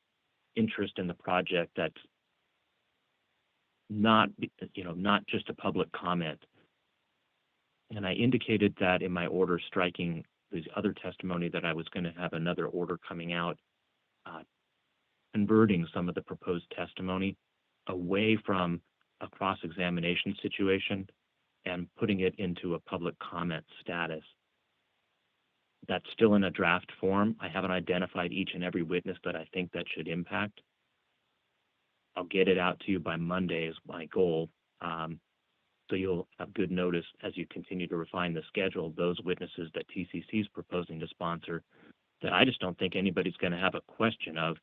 interest in the project that's not just a public comment. And I indicated that in my order striking the other testimony that I was going to have another order coming out, converting some of the proposed testimony away from a cross-examination situation and putting it into a public comment status. That's still in a draft form. I haven't identified each and every witness that I think that should impact. I'll get it out to you by Monday is my goal. So you'll have good notice as you continue to refine the schedule, those witnesses that TCC is proposing to sponsor, that I just don't think anybody's going to have a question of,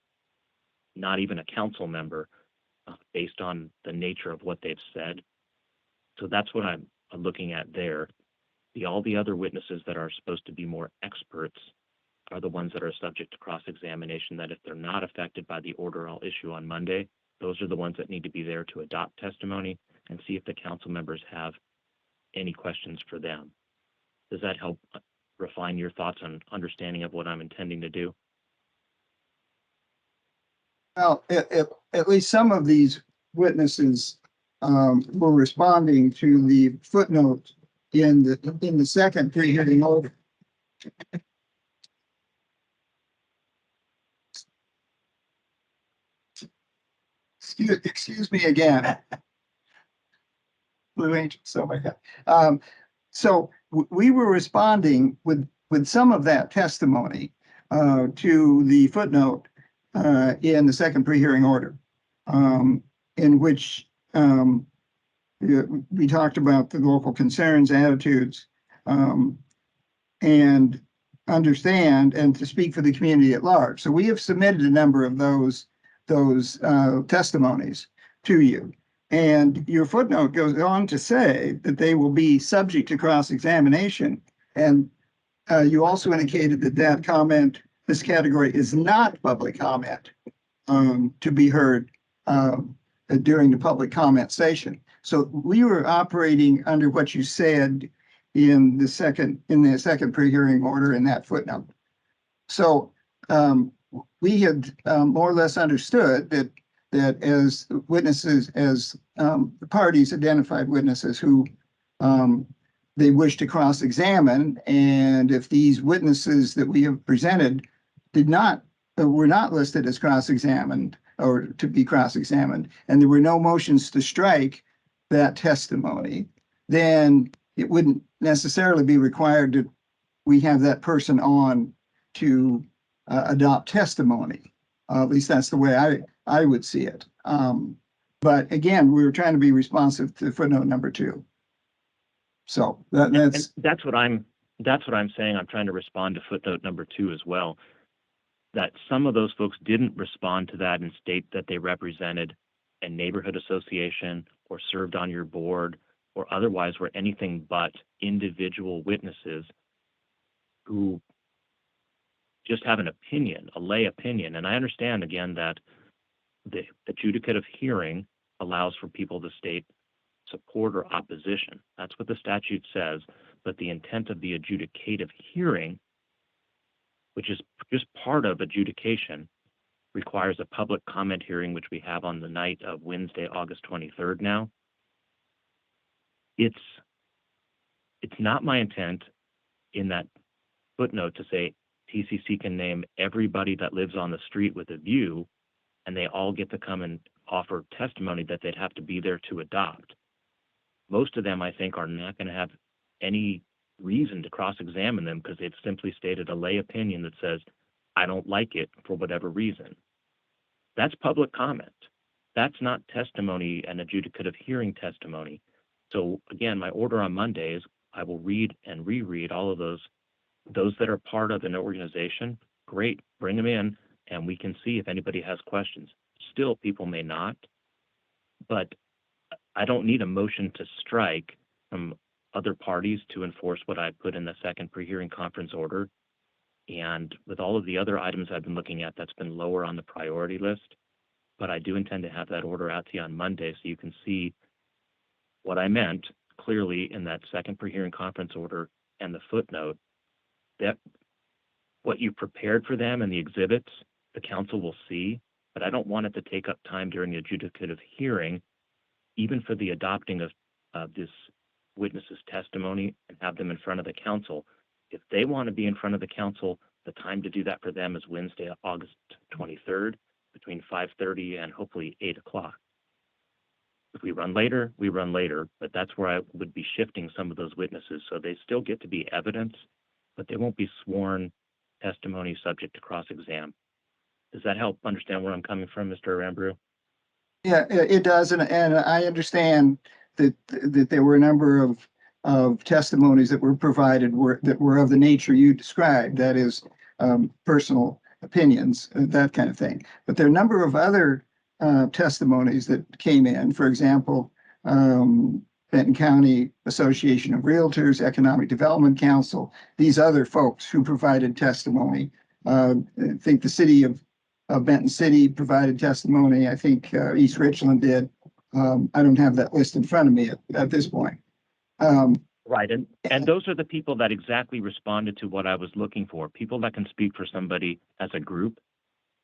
not even a council member, based on the nature of what they've said. So that's what I'm looking at there. All the other witnesses that are supposed to be more experts are the ones that are subject to cross-examination, that if they're not affected by the order I'll issue on Monday, those are the ones that need to be there to adopt testimony and see if the council members have any questions for them. Does that help refine your thoughts on understanding of what I'm intending to do? Well, at least some of these witnesses were responding to the footnote in the second pre-hearing order. Excuse me again. Blue Angel, so my God. So we were responding with some of that testimony to the footnote in the second pre-hearing order, in which we talked about the local concerns, attitudes, and understand and to speak for the community at large. So we have submitted a number of those testimonies to you. And your footnote goes on to say that they will be subject to cross-examination. And you also indicated that comment, this category is not public comment to be heard during the public comment session. So we were operating under what you said in the second pre-hearing order in that footnote. So we had more or less understood that as witnesses, as the parties identified witnesses who they wish to cross-examine, and if these witnesses that we have presented were not listed as cross-examined or to be cross-examined, and there were no motions to strike that testimony, then it wouldn't necessarily be required that we have that person on to adopt testimony. At least that's the way I would see it. But again, we were trying to be responsive to footnote number 2. So that's what I'm saying. I'm trying to respond to footnote number 2 as well. That some of those folks didn't respond to that and state that they represented a neighborhood association or served on your board or otherwise were anything but individual witnesses who just have an opinion, a lay opinion. And I understand, again, that the adjudicative hearing allows for people to state support or opposition. That's what the statute says. But the intent of the adjudicative hearing, which is just part of adjudication, requires a public comment hearing, which we have on the night of Wednesday, August 23rd now. It's not my intent in that footnote to say TCC can name everybody that lives on the street with a view, and they all get to come and offer testimony that they'd have to be there to adopt. Most of them, I think, are not going to have any reason to cross-examine them because they've simply stated a lay opinion that says, I don't like it for whatever reason. That's public comment. That's not testimony and adjudicative hearing testimony. So again, my order on Monday is I will read and reread all of those that are part of an organization. Great, bring them in and we can see if anybody has questions. Still, people may not, but I don't need a motion to strike from other parties to enforce what I put in the second pre-hearing conference order. And with all of the other items I've been looking at, that's been lower on the priority list. But I do intend to have that order out to you on Monday so you can see what I meant clearly in that second pre-hearing conference order and the footnote, that what you prepared for them and the exhibits, the council will see, but I don't want it to take up time during the adjudicative hearing, even for the adopting of this witness's testimony and have them in front of the council. If they want to be in front of the council, the time to do that for them is Wednesday, August 23rd, between 5:30 and hopefully 8 o'clock. If we run later, we run later, but that's where I would be shifting some of those witnesses. So they still get to be evidence, but they won't be sworn testimony subject to cross-exam. Does that help understand where I'm coming from, Mr. Aramburu? Yeah, it does. And I understand that there were a number of testimonies that were provided that were of the nature you described, that is, personal opinions, that kind of thing. But there are a number of other testimonies that came in. For example, Benton County Association of Realtors, Economic Development Council, these other folks who provided testimony. I think the city of Benton City provided testimony. I think East Richland did. I don't have that list in front of me at this point. Right. And those are the people that exactly responded to what I was looking for, people that can speak for somebody as a group.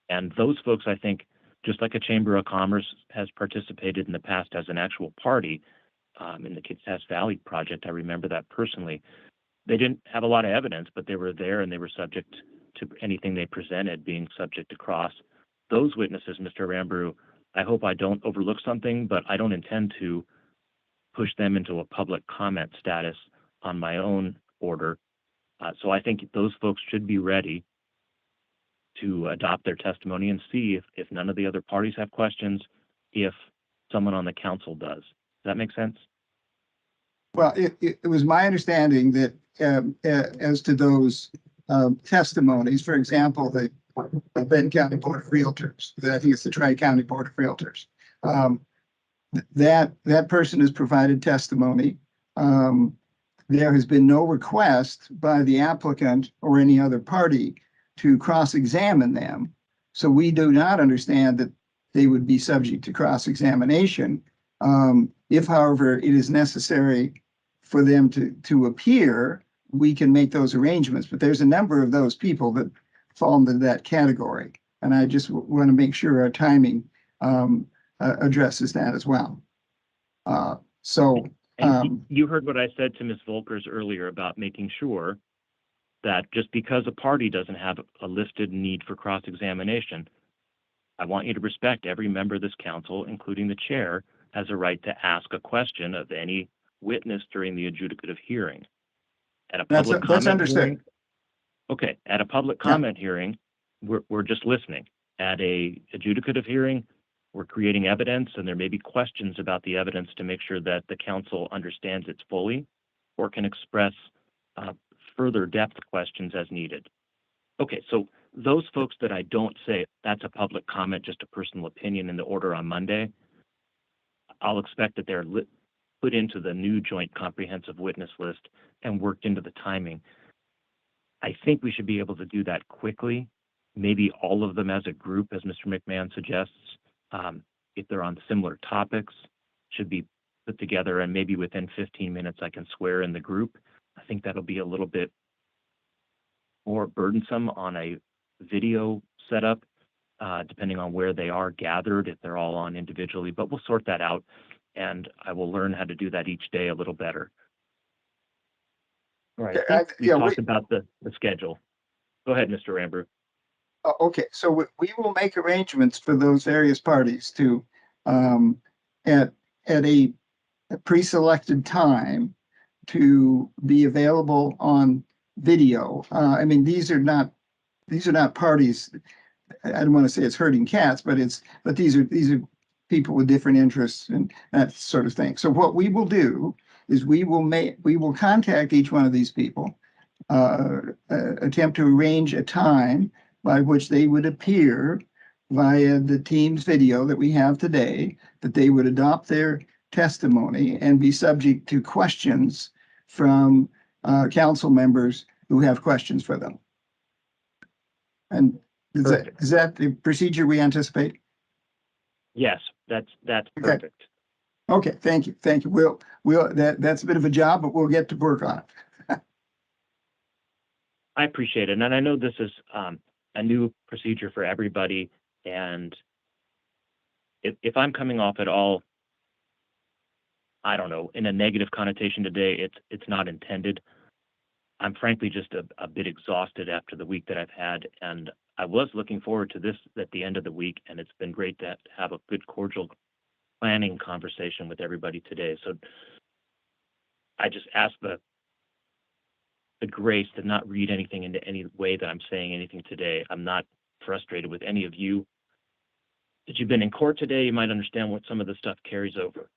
And those folks, I think, just like a Chamber of Commerce has participated in the past as an actual party in the Kitsap Valley project, I remember that personally. They didn't have a lot of evidence, but they were there and they were subject to anything they presented being subject to cross. Those witnesses, Mr. Rambrew, I hope I don't overlook something, but I don't intend to push them into a public comment status on my own order. So I think those folks should be ready to adopt their testimony and see if none of the other parties have questions, if someone on the council does. Does that make sense? Well, it was my understanding that as to those testimonies, for example, the Benton County Board of Realtors, I think it's the Tri-County Board of Realtors, that person has provided testimony. There has been no request by the applicant or any other party to cross-examine them. So we do not understand that they would be subject to cross-examination. If, however, it is necessary for them to appear, we can make those arrangements. But there's a number of those people that fall into that category. And I just want to make sure our timing addresses that as well. And you heard what I said to Ms. Volkers earlier about making sure that just because a party doesn't have a listed need for cross-examination, I want you to respect every member of this council, including the chair, has a right to ask a question of any witness during the adjudicative hearing. At a public that's comment understood. hearing, okay, at a public comment hearing, we're just listening. At a adjudicative hearing, we're creating evidence, and there may be questions about the evidence to make sure that the council understands it fully or can express further depth questions as needed. Okay, so those folks that I don't say that's a public comment, just a personal opinion in the order on Monday, I'll expect that they're put into the new joint comprehensive witness list and worked into the timing. I think we should be able to do that quickly, maybe all of them as a group, as Mr. McMahon suggests. If they're on similar topics, should be put together, and maybe within 15 minutes I can swear in the group. I think that'll be a little bit more burdensome on a video setup, depending on where they are gathered, if they're all on individually, but we'll sort that out, and I will learn how to do that each day a little better. All right, I think we talked about the schedule. Go ahead, Mr. Rambrew. Okay, so we will make arrangements for those various parties to, at a pre-selected time, to be available on video. I mean, these are not parties. I don't want to say it's herding cats, but these are people with different interests and that sort of thing. So what we will do is we will contact each one of these people, attempt to arrange a time by which they would appear via the Teams video that we have today, that they would adopt their testimony and be subject to questions from council members who have questions for them. And is that the procedure we anticipate? Yes, that's Okay. perfect. Okay, thank you. We'll that's a bit of a job, but we'll get to work on it. I appreciate it. And I know this is a new procedure for everybody. And if I'm coming off at all, I don't know, in a negative connotation today, it's not intended. I'm frankly just a bit exhausted after the week that I've had. And I was looking forward to this at the end of the week. And it's been great to have a good, cordial planning conversation with everybody today. So I just ask the grace to not read anything into any way that I'm saying anything today. I'm not frustrated with any of you. If you've been in court today, you might understand what some of the stuff carries over.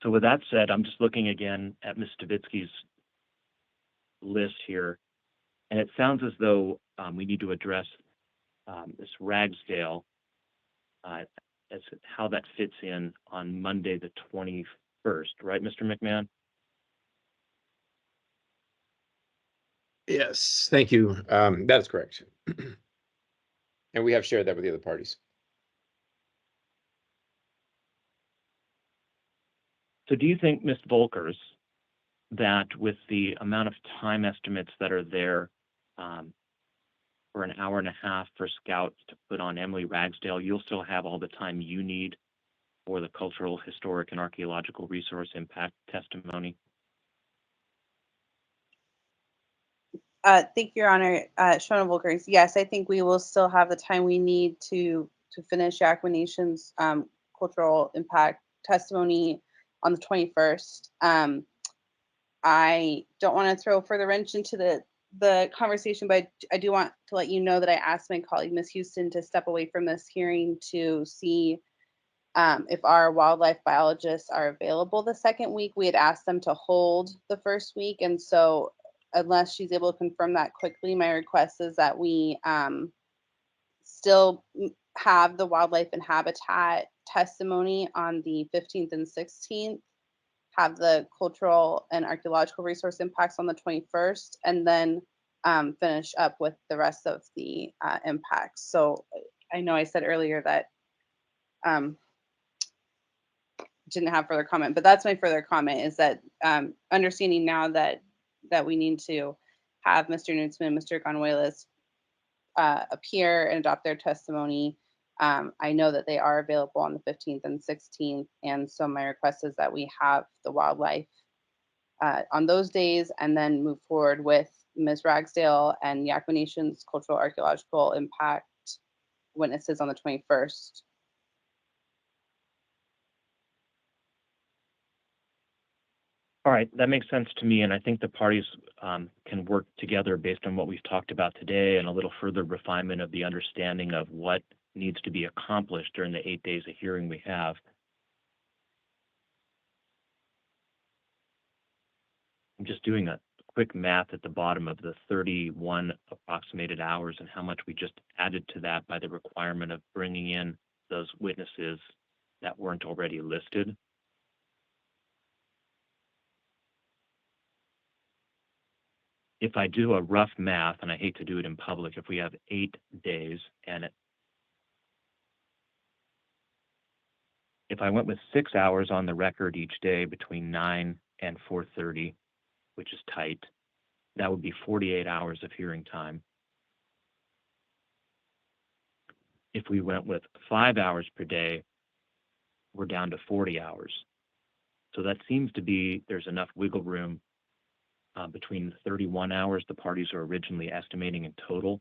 So with that said, I'm just looking again at Ms. Stavitsky's list here, and it sounds as though we need to address this Ragsdale as how that fits in on Monday the 21st, right, Mr. McMahon? Yes, thank you. That is correct. And we have shared that with the other parties. So do you think, Ms. Volkers, that with the amount of time estimates that are there for an hour and a half for scouts to put on Emily Ragsdale, you'll still have all the time you need for the cultural, historic, and archaeological resource impact testimony? Thank you, Your Honor. Shona Volkers, yes, I think we will still have the time we need to finish Yakima Nation's cultural impact testimony on the 21st. I don't want to throw further wrench into the conversation, but I do want to let you know that I asked my colleague, Ms. Houston, to step away from this hearing to see if our wildlife biologists are available the second week. We had asked them to hold the first week, and so unless she's able to confirm that quickly, my request is that we still have the wildlife and habitat testimony on the 15th and 16th, have the cultural and archaeological resource impacts on the 21st, and then finish up with the rest of the impacts. So I know I said earlier that didn't have further comment, but that's my further comment, is that understanding now that we need to have Mr. Nutzman and Mr. Gonuelas appear and adopt their testimony. I know that they are available on the 15th and 16th, and so my request is that we have the wildlife on those days and then move forward with Ms. Ragsdale and Yakima Nation's cultural archaeological impact witnesses on the 21st. All right, that makes sense to me, and I think the parties can work together based on what we've talked about today and a little further refinement of the understanding of what needs to be accomplished during the 8 days of hearing we have. I'm just doing a quick math at the bottom of the 31 approximated hours and how much we just added to that by the requirement of bringing in those witnesses that weren't already listed. If I do a rough math, and I hate to do it in public, if we have 8 days and if I went with 6 hours on the record each day between 9 and 4:30, which is tight, that would be 48 hours of hearing time. If we went with 5 hours per day, we're down to 40 hours. So that seems to be, there's enough wiggle room between 31 hours the parties are originally estimating in total,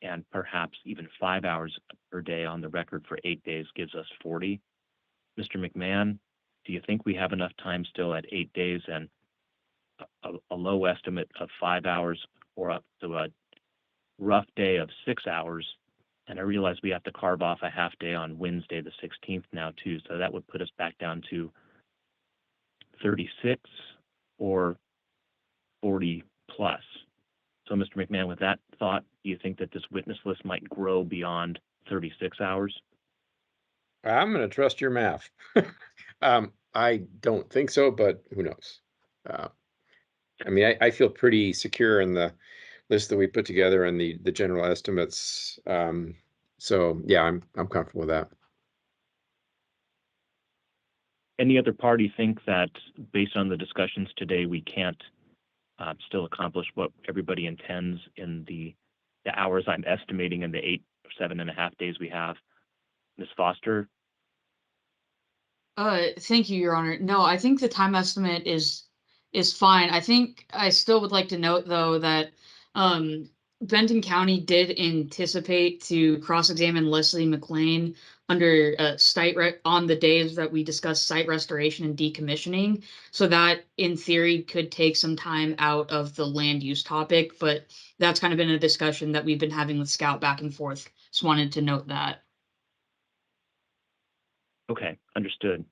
and perhaps even 5 hours per day on the record for 8 days gives us 40. Mr. McMahon, do you think we have enough time still at 8 days and a low estimate of 5 hours, or up to a rough day of 6 hours? And I realize we have to carve off a half day on Wednesday the 16th now too, so that would put us back down to 36 or 40 plus. So Mr. McMahon, with that thought, do you think that this witness list might grow beyond 36 hours? I'm going to trust your math. I don't think so, but who knows? I mean, I feel pretty secure in the list that we put together and the general estimates. So yeah, I'm comfortable with that. Any other party think that based on the discussions today, we can't still accomplish what everybody intends in the hours I'm estimating in the 8 or 7.5 days we have? Ms. Foster? Thank you, Your Honor. No, I think the time estimate is fine. I think I still would like to note, though, that Benton County did anticipate to cross-examine Leslie McLean under on the days that we discussed site restoration and decommissioning. So that, in theory, could take some time out of the land use topic, but that's kind of been a discussion that we've been having with Scout back and forth. Just wanted to note that. Okay, understood.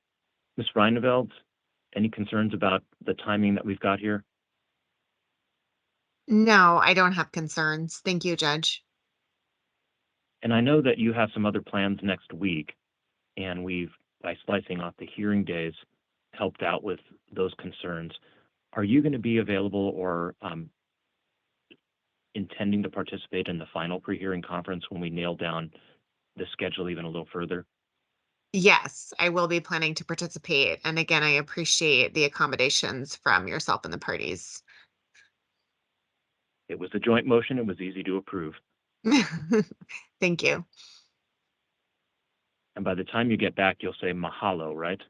Ms. Reineveld, Any concerns about the timing that we've got here? No, I don't have concerns. Thank you, Judge. And I know that you have some other plans next week, and we've, by slicing off the hearing days, helped out with those concerns. Are you going to be available or intending to participate in the final pre-hearing conference when we nail down the schedule even a little further? Yes, I will be planning to participate. And again, I appreciate the accommodations from yourself and the parties. It was a joint motion. It was easy to approve. Thank you. And by the time you get back, you'll say mahalo, right?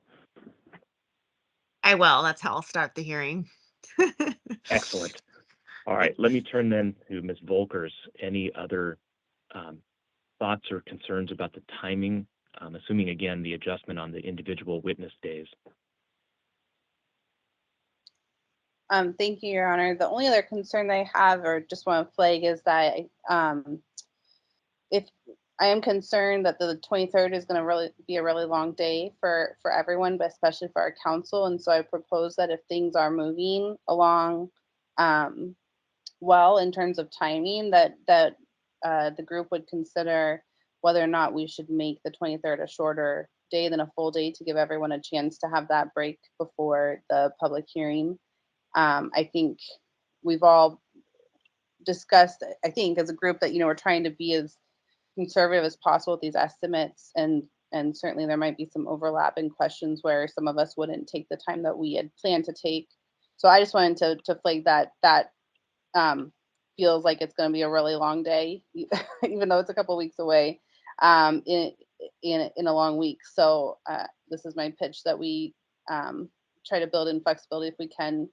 I will. That's how I'll start the hearing. Excellent. All right, let me turn then to Ms. Volkers. Any other thoughts or concerns about the timing, assuming again the adjustment on the individual witness days? Thank you, Your Honor. The only other concern I have, or just want to flag, is that if I am concerned that the 23rd is going to really be a really long day for everyone, but especially for our council. And so I propose that if things are moving along well in terms of timing, that the group would consider whether or not we should make the 23rd a shorter day than a full day to give everyone a chance to have that break before the public hearing. I think we've all discussed, I think, as a group that, we're trying to be as conservative as possible with these estimates, and certainly there might be some overlap in questions where some of us wouldn't take the time that we had planned to take. So I just wanted to flag that feels like it's going to be a really long day, even though it's a couple weeks away, in a long week. So this is my pitch, that we try to build in flexibility if we can.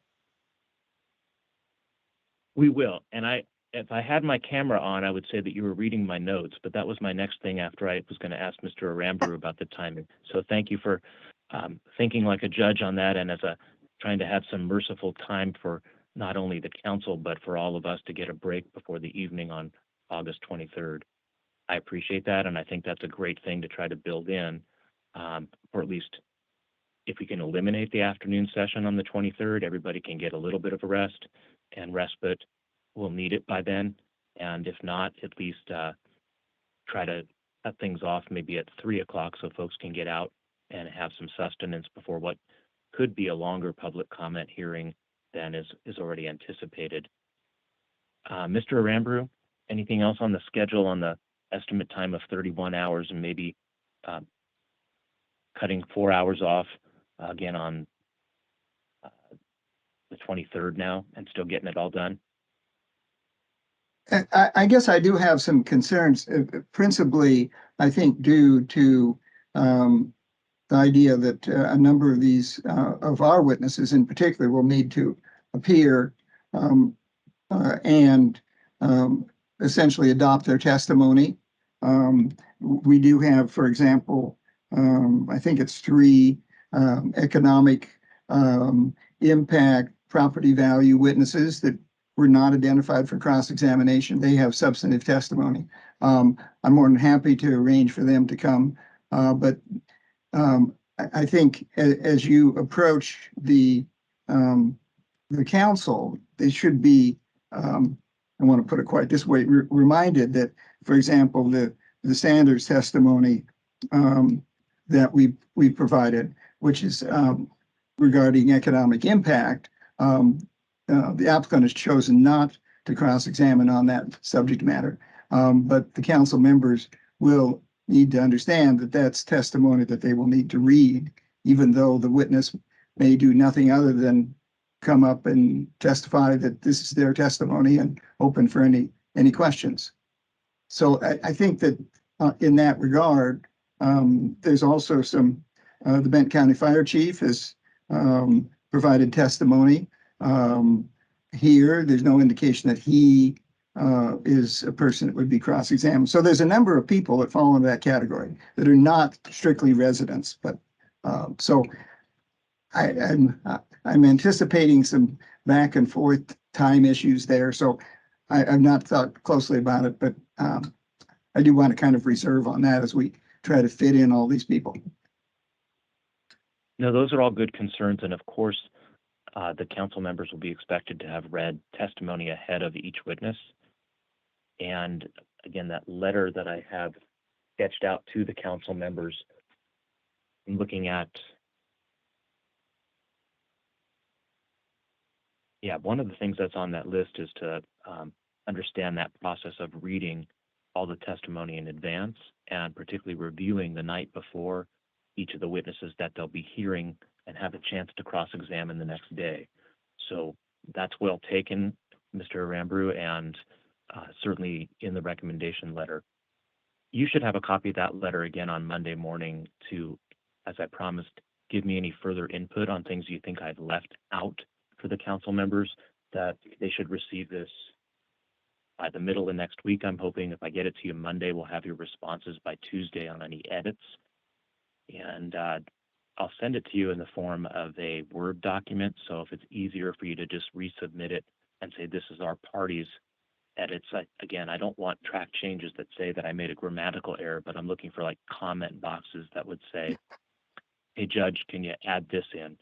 We will. And if I had my camera on, I would say that you were reading my notes, but that was my next thing after I was going to ask Mr. Aramburu about the timing. So thank you for thinking like a judge on that, and trying to have some merciful time for not only the council, but for all of us to get a break before the evening on August 23rd. I appreciate that, and I think that's a great thing to try to build in, or at least if we can eliminate the afternoon session on the 23rd, everybody can get a little bit of a rest, and respite will need it by then. And if not, at least try to cut things off maybe at 3 o'clock so folks can get out and have some sustenance before what could be a longer public comment hearing than is already anticipated. Mr. Aramburu, anything else on the schedule on the estimate time of 31 hours and maybe cutting 4 hours off again on the 23rd now and still getting it all done? I guess I do have some concerns, principally, I think, due to the idea that a number of these, of our witnesses in particular, will need to appear and essentially adopt their testimony. We do have, for example, I think it's 3 economic impact property value witnesses that were not identified for cross-examination. They have substantive testimony. I'm more than happy to arrange for them to come, but I think as you approach the council, they should be, I want to put it quite this way, reminded that, for example, the Sanders testimony that we provided, which is regarding economic impact, the applicant has chosen not to cross-examine on that subject matter. But the council members will need to understand that that's testimony that they will need to read, even though the witness may do nothing other than come up and testify that this is their testimony and open for any questions. So I think that in that regard, there's also some, the Benton County Fire Chief has provided testimony. Here, there's no indication that he is a person that would be cross-examined. So there's a number of people that fall into that category that are not strictly residents, but so I'm anticipating some back and forth time issues there. So I've not thought closely about it, but I do want to kind of reserve on that as we try to fit in all these people. No, those are all good concerns, and of course, the council members will be expected to have read testimony ahead of each witness. And again, that letter that I have sketched out to the council members, I'm looking at, yeah, one of the things that's on that list is to understand that process of reading all the testimony in advance and particularly reviewing the night before each of the witnesses that they'll be hearing and have a chance to cross-examine the next day. So that's well taken, Mr. Aramburu, and certainly in the recommendation letter. You should have a copy of that letter again on Monday morning to, as I promised, give me any further input on things you think I've left out for the council members, that they should receive this by the middle of next week. I'm hoping if I get it to you Monday, we'll have your responses by Tuesday on any edits. And I'll send it to you in the form of a Word document. So if it's easier for you to just resubmit it and say, this is our party's edits. Again, I don't want track changes that say that I made a grammatical error, but I'm looking for like comment boxes that would say, hey, Judge, can you add this in?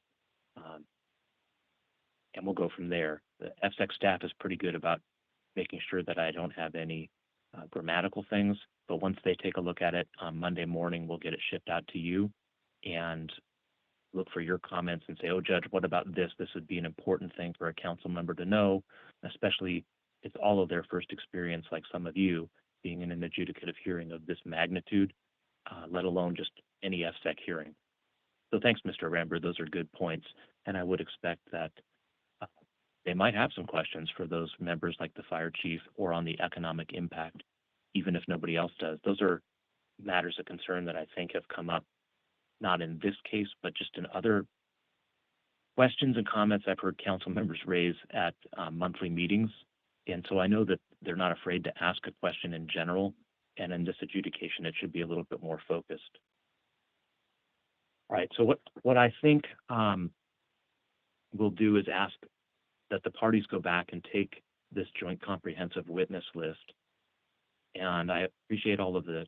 And we'll go from there. The FSEC staff is pretty good about making sure that I don't have any grammatical things, but once they take a look at it on Monday morning, we'll get it shipped out to you and look for your comments and say, oh, Judge, what about this? This would be an important thing for a council member to know, especially it's all of their first experience, like some of you, being in an adjudicative hearing of this magnitude, let alone just any FSEC hearing. So thanks, Mr. Aramburu. Those are good points. And I would expect that they might have some questions for those members like the fire chief or on the economic impact, even if nobody else does. Those are matters of concern that I think have come up, not in this case, but just in other questions and comments I've heard council members raise at monthly meetings. And so I know that they're not afraid to ask a question in general. And in this adjudication, it should be a little bit more focused. All right, so what I think we'll do is ask that the parties go back and take this joint comprehensive witness list. And I appreciate all of the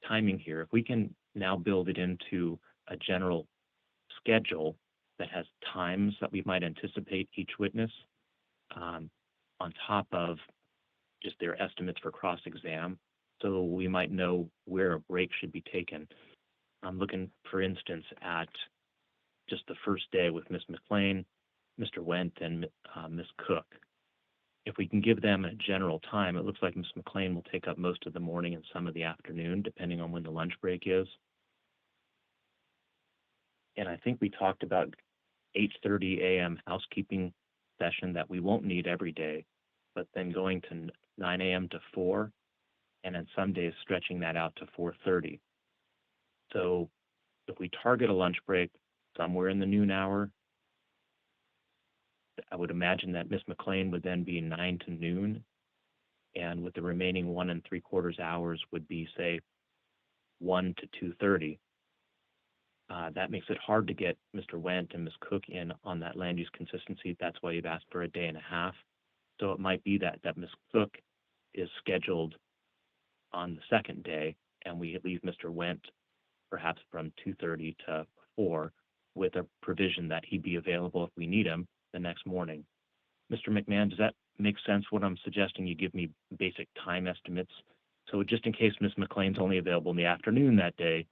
timing here. If we can now build it into a general schedule that has times that we might anticipate each witness on top of just their estimates for cross-exam, so we might know where a break should be taken. I'm looking, for instance, at just the first day with Ms. McLean, Mr. Wendt, and Ms. Cook. If we can give them a general time, it looks like Ms. McLean will take up most of the morning and some of the afternoon, depending on when the lunch break is. And I think we talked about 8:30 a.m. housekeeping session that we won't need every day, but then going to 9 a.m. to 4, and then some days stretching that out to 4:30. So if we target a lunch break somewhere in the noon hour, I would imagine that Ms. McLean would then be 9 to noon, and with the remaining 1 3/4 hours would be, say, 1 to 2:30. That makes it hard to get Mr. Wendt and Ms. Cook in on that land use consistency. That's why you've asked for a day and a half. So it might be that Ms. Cook is scheduled on the second day, and we leave Mr. Wendt perhaps from 2:30 to 4 with a provision that he'd be available if we need him the next morning. Mr. McMahon, does that make sense what I'm suggesting? You give me basic time estimates. So just in case Ms. McLean's only available in the afternoon that day,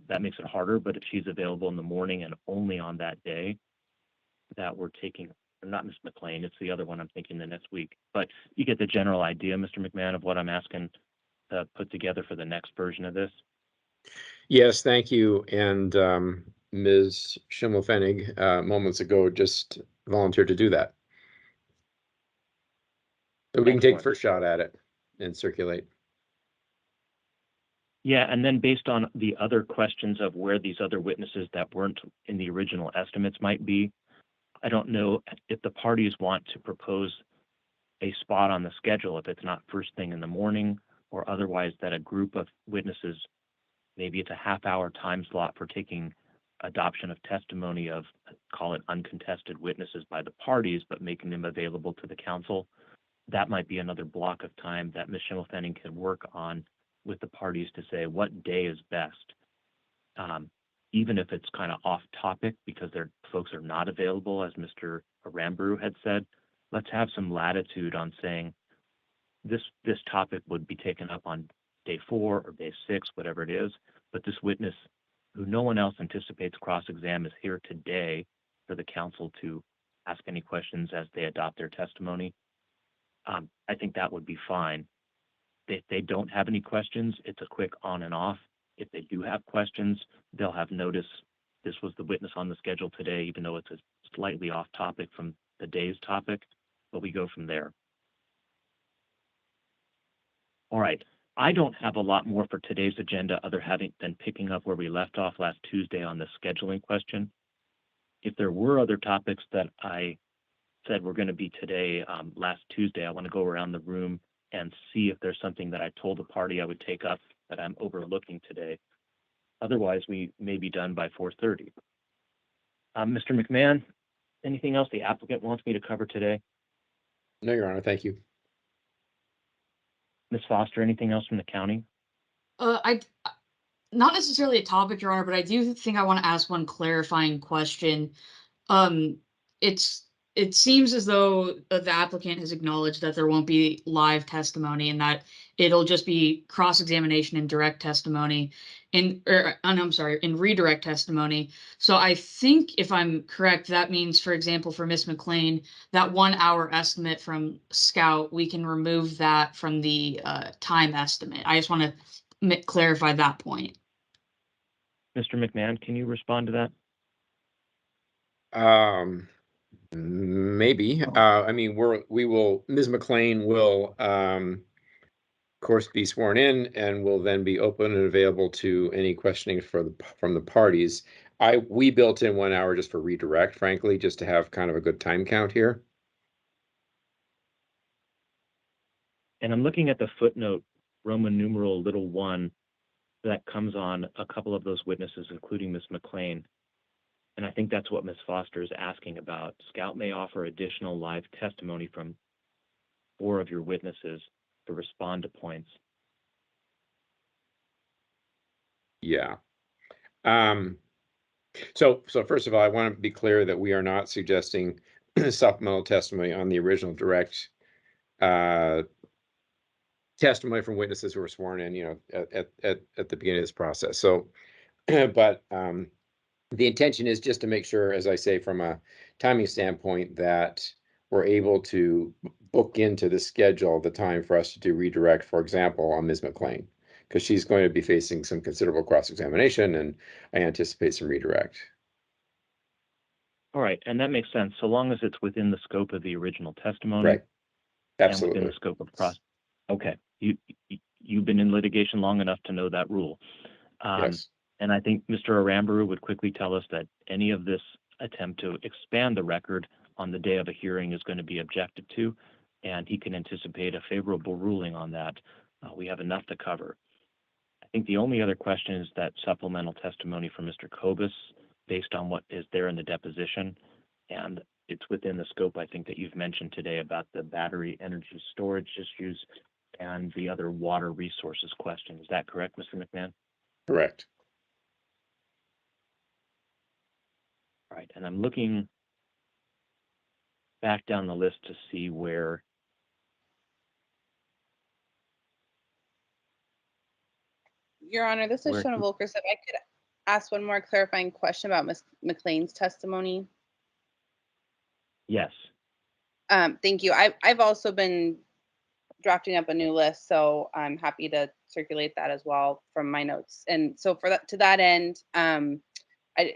that makes it harder, but if she's available in the morning and only on that day, that we're taking, not Ms. McLean, it's the other one I'm thinking the next week. But you get the general idea, Mr. McMahon, of what I'm asking to put together for the next version of this. Yes, thank you. And Ms. Schimmelfennig moments ago just volunteered to do that. So we can take Excellent. first shot at it and circulate. Yeah, and then based on the other questions of where these other witnesses that weren't in the original estimates might be, I don't know if the parties want to propose a spot on the schedule, if it's not first thing in the morning, or otherwise that a group of witnesses, maybe it's a half-hour time slot for taking adoption of testimony of, call it uncontested witnesses by the parties, but making them available to the council. That might be another block of time that Ms. Schimmelfennig can work on with the parties to say what day is best. even if it's kind of off topic because their folks are not available, as Mr. Aramburu had said, let's have some latitude on saying this topic would be taken up on day 4 or day 6, whatever it is, but this witness who no one else anticipates cross-exam is here today for the council to ask any questions as they adopt their testimony. I think that would be fine. If they don't have any questions, it's a quick on and off. If they do have questions, they'll have notice this was the witness on the schedule today, even though it's a slightly off topic from the day's topic, but we go from there. All right. I don't have a lot more for today's agenda other than picking up where we left off last Tuesday on the scheduling question. If there were other topics that I said were going to be today, last Tuesday, I want to go around the room and see if there's something that I told the party I would take up that I'm overlooking today. Otherwise, we may be done by 4:30. Mr. McMahon, anything else the applicant wants me to cover today? No, Your Honor, thank you. Ms. Foster, anything else from the county? I not necessarily a topic, Your Honor, but I do think I want to ask one clarifying question. It seems as though the applicant has acknowledged that there won't be live testimony and that it'll just be cross-examination and direct testimony in redirect testimony. So I think if I'm correct, that means, for example, for Ms. McLean, that 1 hour estimate from Scout, we can remove that from the time estimate. I just want to clarify that point. Mr. McMahon, can you respond to that? Maybe. I mean, Ms. McLean will, of course, be sworn in and will then be open and available to any questioning from the parties. We built in 1 hour just for redirect, frankly, just to have kind of a good time count here. And I'm looking at the footnote, Roman numeral (1), that comes on a couple of those witnesses, including Ms. McLean. And I think that's what Ms. Foster is asking about. Scout may offer additional live testimony from 4 of your witnesses to respond to points. Yeah. So first of all, I want to be clear that we are not suggesting supplemental testimony on the original direct testimony from witnesses who were sworn in, at the beginning of this process. So, but the intention is just to make sure, as I say, from a timing standpoint, that we're able to book into the schedule the time for us to do redirect, for example, on Ms. McLean, because she's going to be facing some considerable cross-examination, and I anticipate some redirect. All right, and that makes sense, so long as it's within the scope of the original testimony. Right. Absolutely. And within the scope of process. Okay, you've been in litigation long enough to know that rule. Yes. And I think Mr. Aramburu would quickly tell us that any of this attempt to expand the record on the day of a hearing is going to be objected to, and he can anticipate a favorable ruling on that. We have enough to cover. I think the only other question is that supplemental testimony from Mr. Kobus based on what is there in the deposition, and it's within the scope, I think, that you've mentioned today about the battery energy storage issues and the other water resources question. Is that correct, Mr. McMahon? Correct. All right, and I'm looking back down the list to see where Your Honor, this is Where- Shona Volkers. If I could ask one more clarifying question about Ms. McLean's testimony. yes. Thank you. I've also been drafting up a new list, so I'm happy to circulate that as well from my notes. And so to that end, I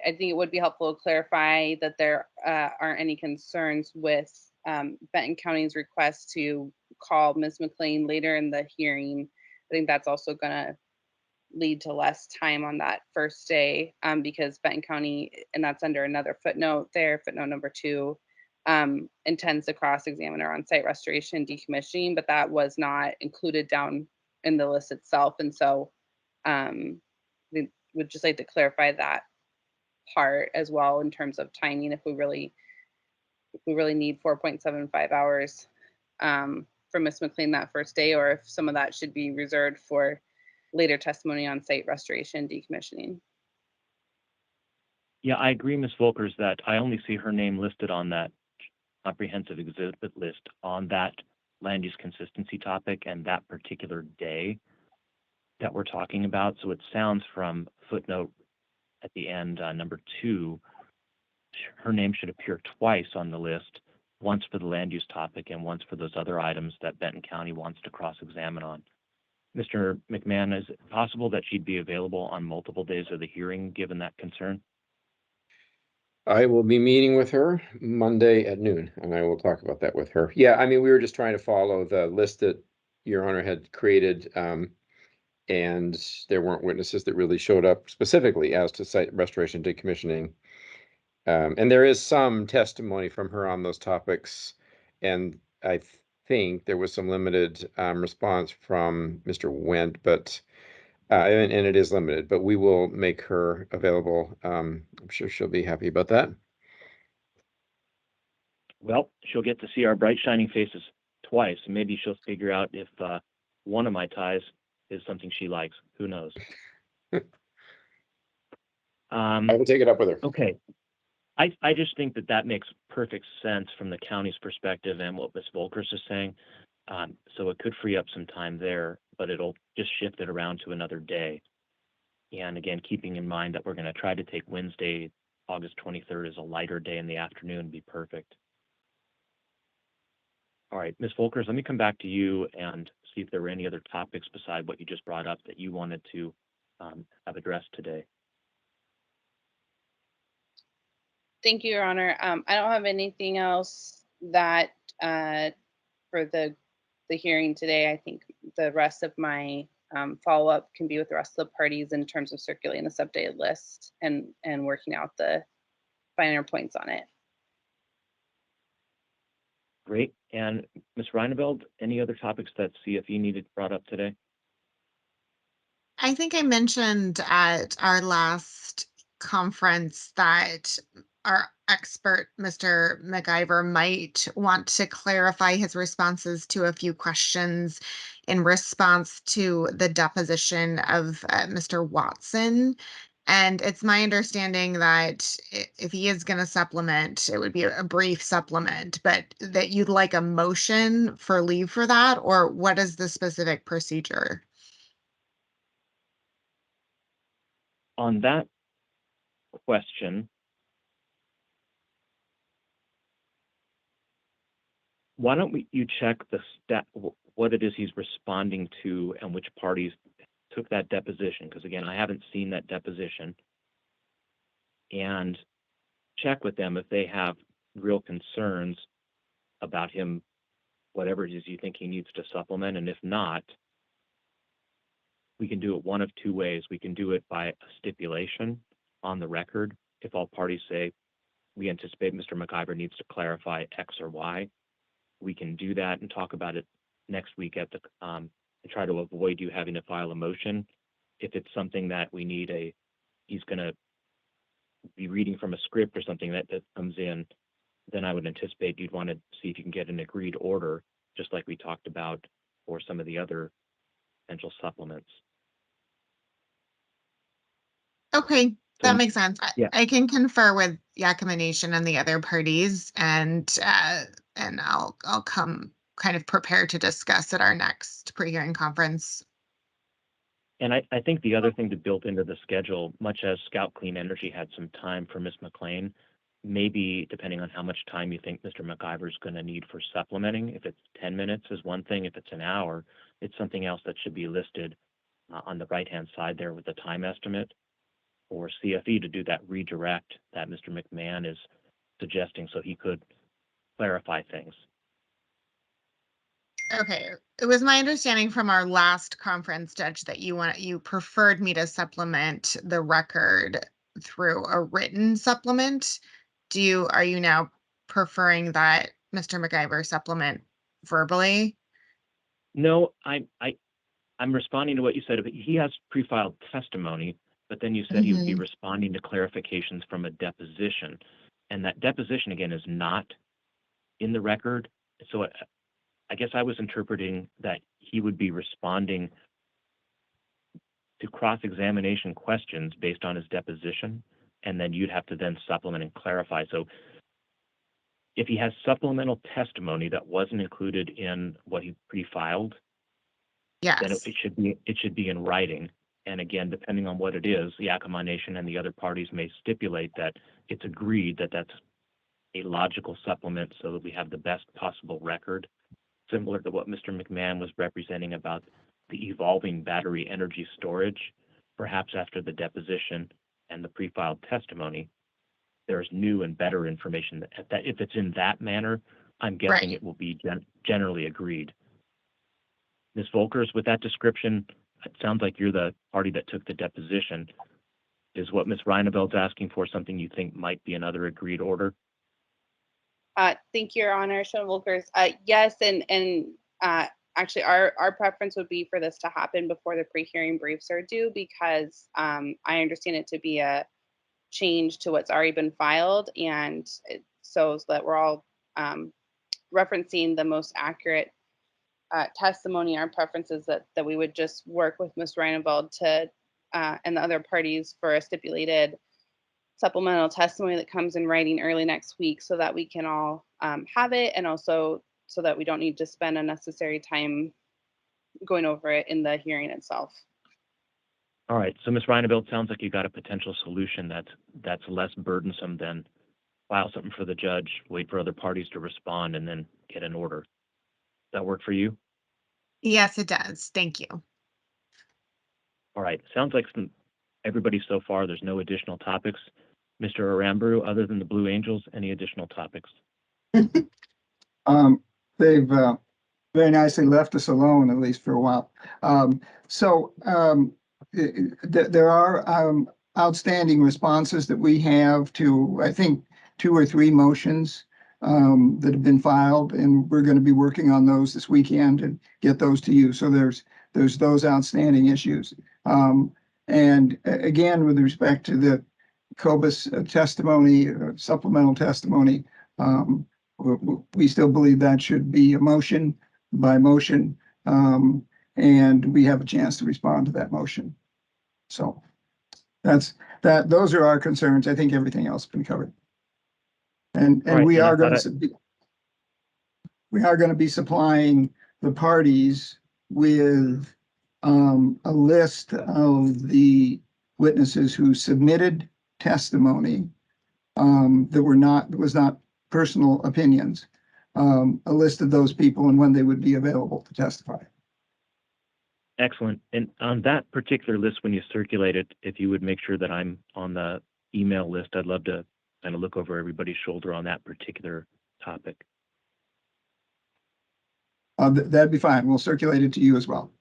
think it would be helpful to clarify that there aren't any concerns with Benton County's request to call Ms. McLean later in the hearing. I think that's also going to lead to less time on that first day because Benton County, and that's under another footnote there, footnote number 2, intends to cross-examine her on site restoration and decommissioning, but that was not included down in the list itself. And so we would just like to clarify that part as well in terms of timing, if we really need 4.75 hours for Ms. McLean that first day, or if some of that should be reserved for later testimony on site restoration decommissioning. Yeah, I agree, Ms. Volkers, that I only see her name listed on that comprehensive exhibit list on that land use consistency topic and that particular day that we're talking about. So it sounds from footnote at the end, number 2, her name should appear twice on the list, once for the land use topic and once for those other items that Benton County wants to cross-examine on. Mr. McMahon, is it possible that she'd be available on multiple days of the hearing, given that concern? I will be meeting with her Monday at noon, and I will talk about that with her. Yeah, I mean, we were just trying to follow the list that Your Honor had created, and there weren't witnesses that really showed up specifically as to site restoration decommissioning. And there is some testimony from her on those topics, and I think there was some limited response from Mr. Wendt, but and it is limited, but we will make her available. I'm sure she'll be happy about that. Well, she'll get to see our bright shining faces twice. Maybe she'll figure out if one of my ties is something she likes. Who knows? I will take it up with her. Okay. I just think that makes perfect sense from the county's perspective and what Ms. Volkers is saying. So it could free up some time there, but it'll just shift it around to another day. And again, keeping in mind that we're going to try to take Wednesday, August 23rd as a lighter day in the afternoon would be perfect. All right, Ms. Volkers, let me come back to you and see if there were any other topics beside what you just brought up that you wanted to have addressed today. Thank you, Your Honor. I don't have anything else that for the hearing today. I think the rest of my follow-up can be with the rest of the parties in terms of circulating this updated list and working out the finer points on it. Great. And Ms. Reineveld, any other topics that CFE needed brought up today? I think I mentioned at our last conference that our expert, Mr. MacIver, might want to clarify his responses to a few questions in response to the deposition of Mr. Watson. And it's my understanding that if he is going to supplement, it would be a brief supplement, but that you'd like a motion for leave for that, or what is the specific procedure? On that question, why don't you check what it is he's responding to and which parties took that deposition? Because again, I haven't seen that deposition. And check with them if they have real concerns about him, whatever it is you think he needs to supplement. And if not, we can do it one of two ways. We can do it by a stipulation on the record. If all parties say, we anticipate Mr. MacIver needs to clarify X or Y, we can do that and talk about it next week at the, and try to avoid you having to file a motion. If it's something that we need he's going to be reading from a script or something that comes in, then I would anticipate you'd want to see if you can get an agreed order, just like we talked about for some of the other potential supplements. Okay, that So, makes sense. yeah. I can confer with Yakima Nation and the other parties, and I'll come kind of prepared to discuss at our next pre-hearing conference. And I think the other thing to build into the schedule, much as Scout Clean Energy had some time for Ms. McLean, maybe depending on how much time you think Mr. MacIver is going to need for supplementing, if it's 10 minutes is one thing, if it's an hour, it's something else that should be listed on the right-hand side there with the time estimate, or CFE to do that redirect that Mr. McMahon is suggesting so he could clarify things. Okay, it was my understanding from our last conference, Judge, that you preferred me to supplement the record through a written supplement. Are you now preferring that Mr. MacIver supplement verbally? No, I'm responding to what you said. He has pre-filed testimony, but then you said he would be responding to clarifications from a deposition. And that deposition, again, is not in the record. So I guess I was interpreting that he would be responding to cross-examination questions based on his deposition. and then you'd have to then supplement and clarify. So if he has supplemental testimony that wasn't included in what he pre-filed, then Yes. it should be in writing. And again, depending on what it is, the Yakima Nation and the other parties may stipulate that it's agreed that that's a logical supplement so that we have the best possible record, similar to what Mr. McMahon was representing about the evolving battery energy storage. Perhaps after the deposition and the pre-filed testimony, there's new and better information that if it's in that manner, I'm guessing Right. it will be generally agreed. Ms. Volkers, with that description, it sounds like you're the party that took the deposition. Is what Ms. Reineveld's asking for something you think might be another agreed order? Thank you, Your Honor, Sean Volkers. Yes, and actually, our preference would be for this to happen before the pre-hearing briefs are due, because I understand it to be a change to what's already been filed, and so that we're all referencing the most accurate testimony. Our preference is that we would just work with Ms. Reineveld to and the other parties for a stipulated supplemental testimony that comes in writing early next week, so that we can all have it, and also so that we don't need to spend unnecessary time going over it in the hearing itself. All right, so Ms. Reineveld, sounds like you got a potential solution that's less burdensome than file something for the judge, wait for other parties to respond, and then get an order. Does that work for you? Yes, it does. Thank you. All right, sounds like everybody so far, there's no additional topics. Mr. Aramburu, other than the Blue Angels, any additional topics? They've very nicely left us alone, at least for a while. There are outstanding responses that we have to, I think, 2 or 3 motions that have been filed, and we're going to be working on those this weekend and get those to you. So there's those outstanding issues. And again, with respect to the COBUS testimony, supplemental testimony, we still believe that should be a motion by motion, and we have a chance to respond to that motion. So those are our concerns. I think everything else has been covered. And Right, we and I are going thought to be supplying the parties with a list of the witnesses who submitted testimony that was not personal opinions, a list of those people and when they would be available to testify. Excellent. And on that particular list, when you circulate it, if you would make sure that I'm on the email list, I'd love to kind of look over everybody's shoulder on that particular topic. That'd be fine. We'll circulate it to you as well.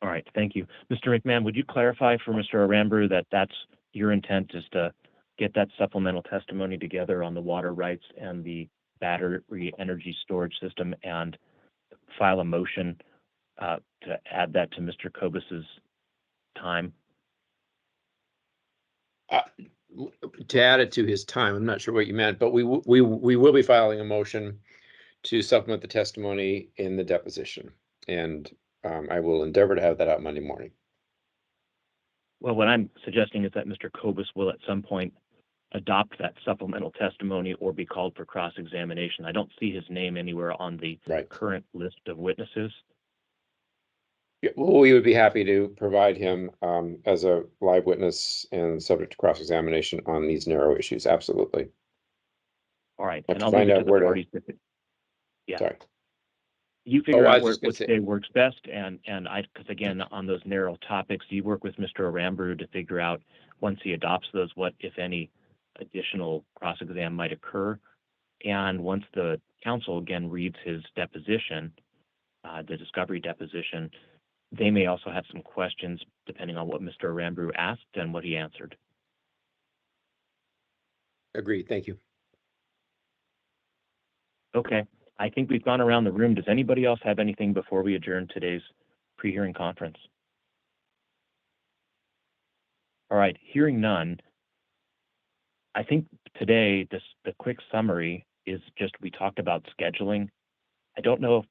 All right, thank you. Mr. McMahon, would you clarify for Mr. Aramburu that that's your intent, is to get that supplemental testimony together on the water rights and the battery energy storage system and file a motion to add that to Mr. Kobus's time? To add it to his time, I'm not sure what you meant, but we will be filing a motion to supplement the testimony in the deposition, and I will endeavor to have that out Monday morning. Well, what I'm suggesting is that Mr. Kobus will at some point adopt that supplemental testimony or be called for cross-examination. I don't see his name anywhere on the current list of witnesses. Yeah, well, we would be happy to provide him as a live witness and subject to cross-examination on these narrow issues. Absolutely. All right, Have and to I'll find leave it out to where the to. parties. Yeah. Sorry. You figure I out was just which gonna say- day works best, and because again, on those narrow topics, you work with Mr. Aramburu to figure out, once he adopts those, what, if any, additional cross-exam might occur. And once the counsel again reads his deposition, the discovery deposition, they may also have some questions depending on what Mr. Aramburu asked and what he answered. Agreed. Thank you. Okay, I think we've gone around the room. Does anybody else have anything before we adjourn today's pre-hearing conference? All right, hearing none, I think today the quick summary is just we talked about scheduling. I don't know if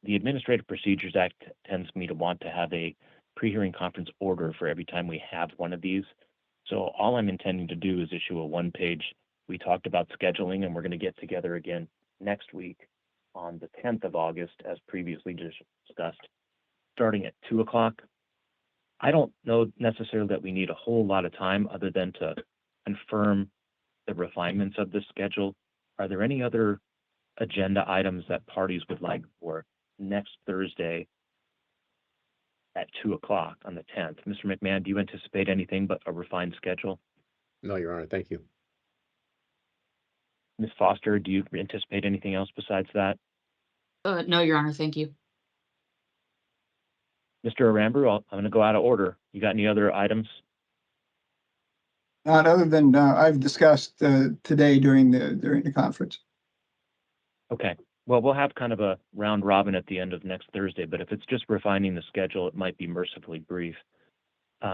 the Administrative Procedures Act tends me to want to have a pre-hearing conference order for every time we have one of these. So all I'm intending to do is issue a one-page. We talked about scheduling, and we're going to get together again next week on the 10th of August, as previously discussed, starting at 2 o'clock. I don't know necessarily that we need a whole lot of time other than to confirm the refinements of the schedule. Are there any other agenda items that parties would like for next Thursday at 2 o'clock on the 10th? Mr. McMahon, do you anticipate anything but a refined schedule? No, Your Honor, thank you. Ms. Foster, do you anticipate anything else besides that? No, Your Honor, thank you. Mr. Aramburu, I'm going to go out of order. You got any other items? Not other than I've discussed today during the conference. Okay. Well, we'll have kind of a round robin at the end of next Thursday, but if it's just refining the schedule, it might be mercifully brief.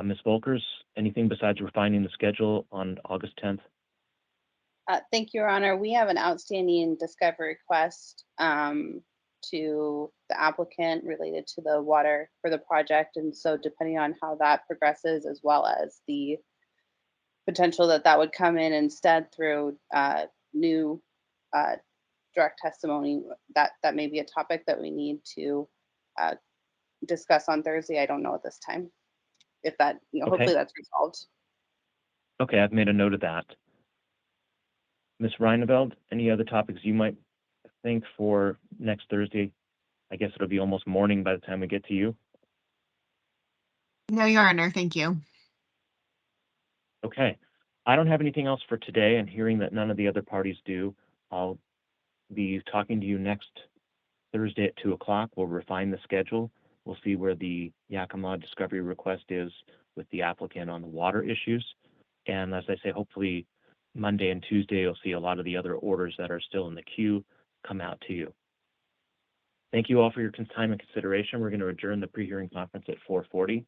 Ms. Volkers, anything besides refining the schedule on August 10th? Thank you, Your Honor. We have an outstanding discovery request to the applicant related to the water for the project. And so depending on how that progresses, as well as the potential that that would come in instead through new direct testimony, that may be a topic that we need to discuss on Thursday. I don't know at this time if that, Okay. hopefully that's resolved. Okay, I've made a note of that. Ms. Reineveld, any other topics you might think for next Thursday? I guess it'll be almost morning by the time we get to you. No, Your Honor, thank you. Okay. I don't have anything else for today, and hearing that none of the other parties do, I'll be talking to you next Thursday at 2 o'clock. We'll refine the schedule. We'll see where the Yakima discovery request is with the applicant on the water issues. And as I say, hopefully Monday and Tuesday, you'll see a lot of the other orders that are still in the queue come out to you. Thank you all for your time and consideration. We're going to adjourn the pre-hearing conference at 4:40.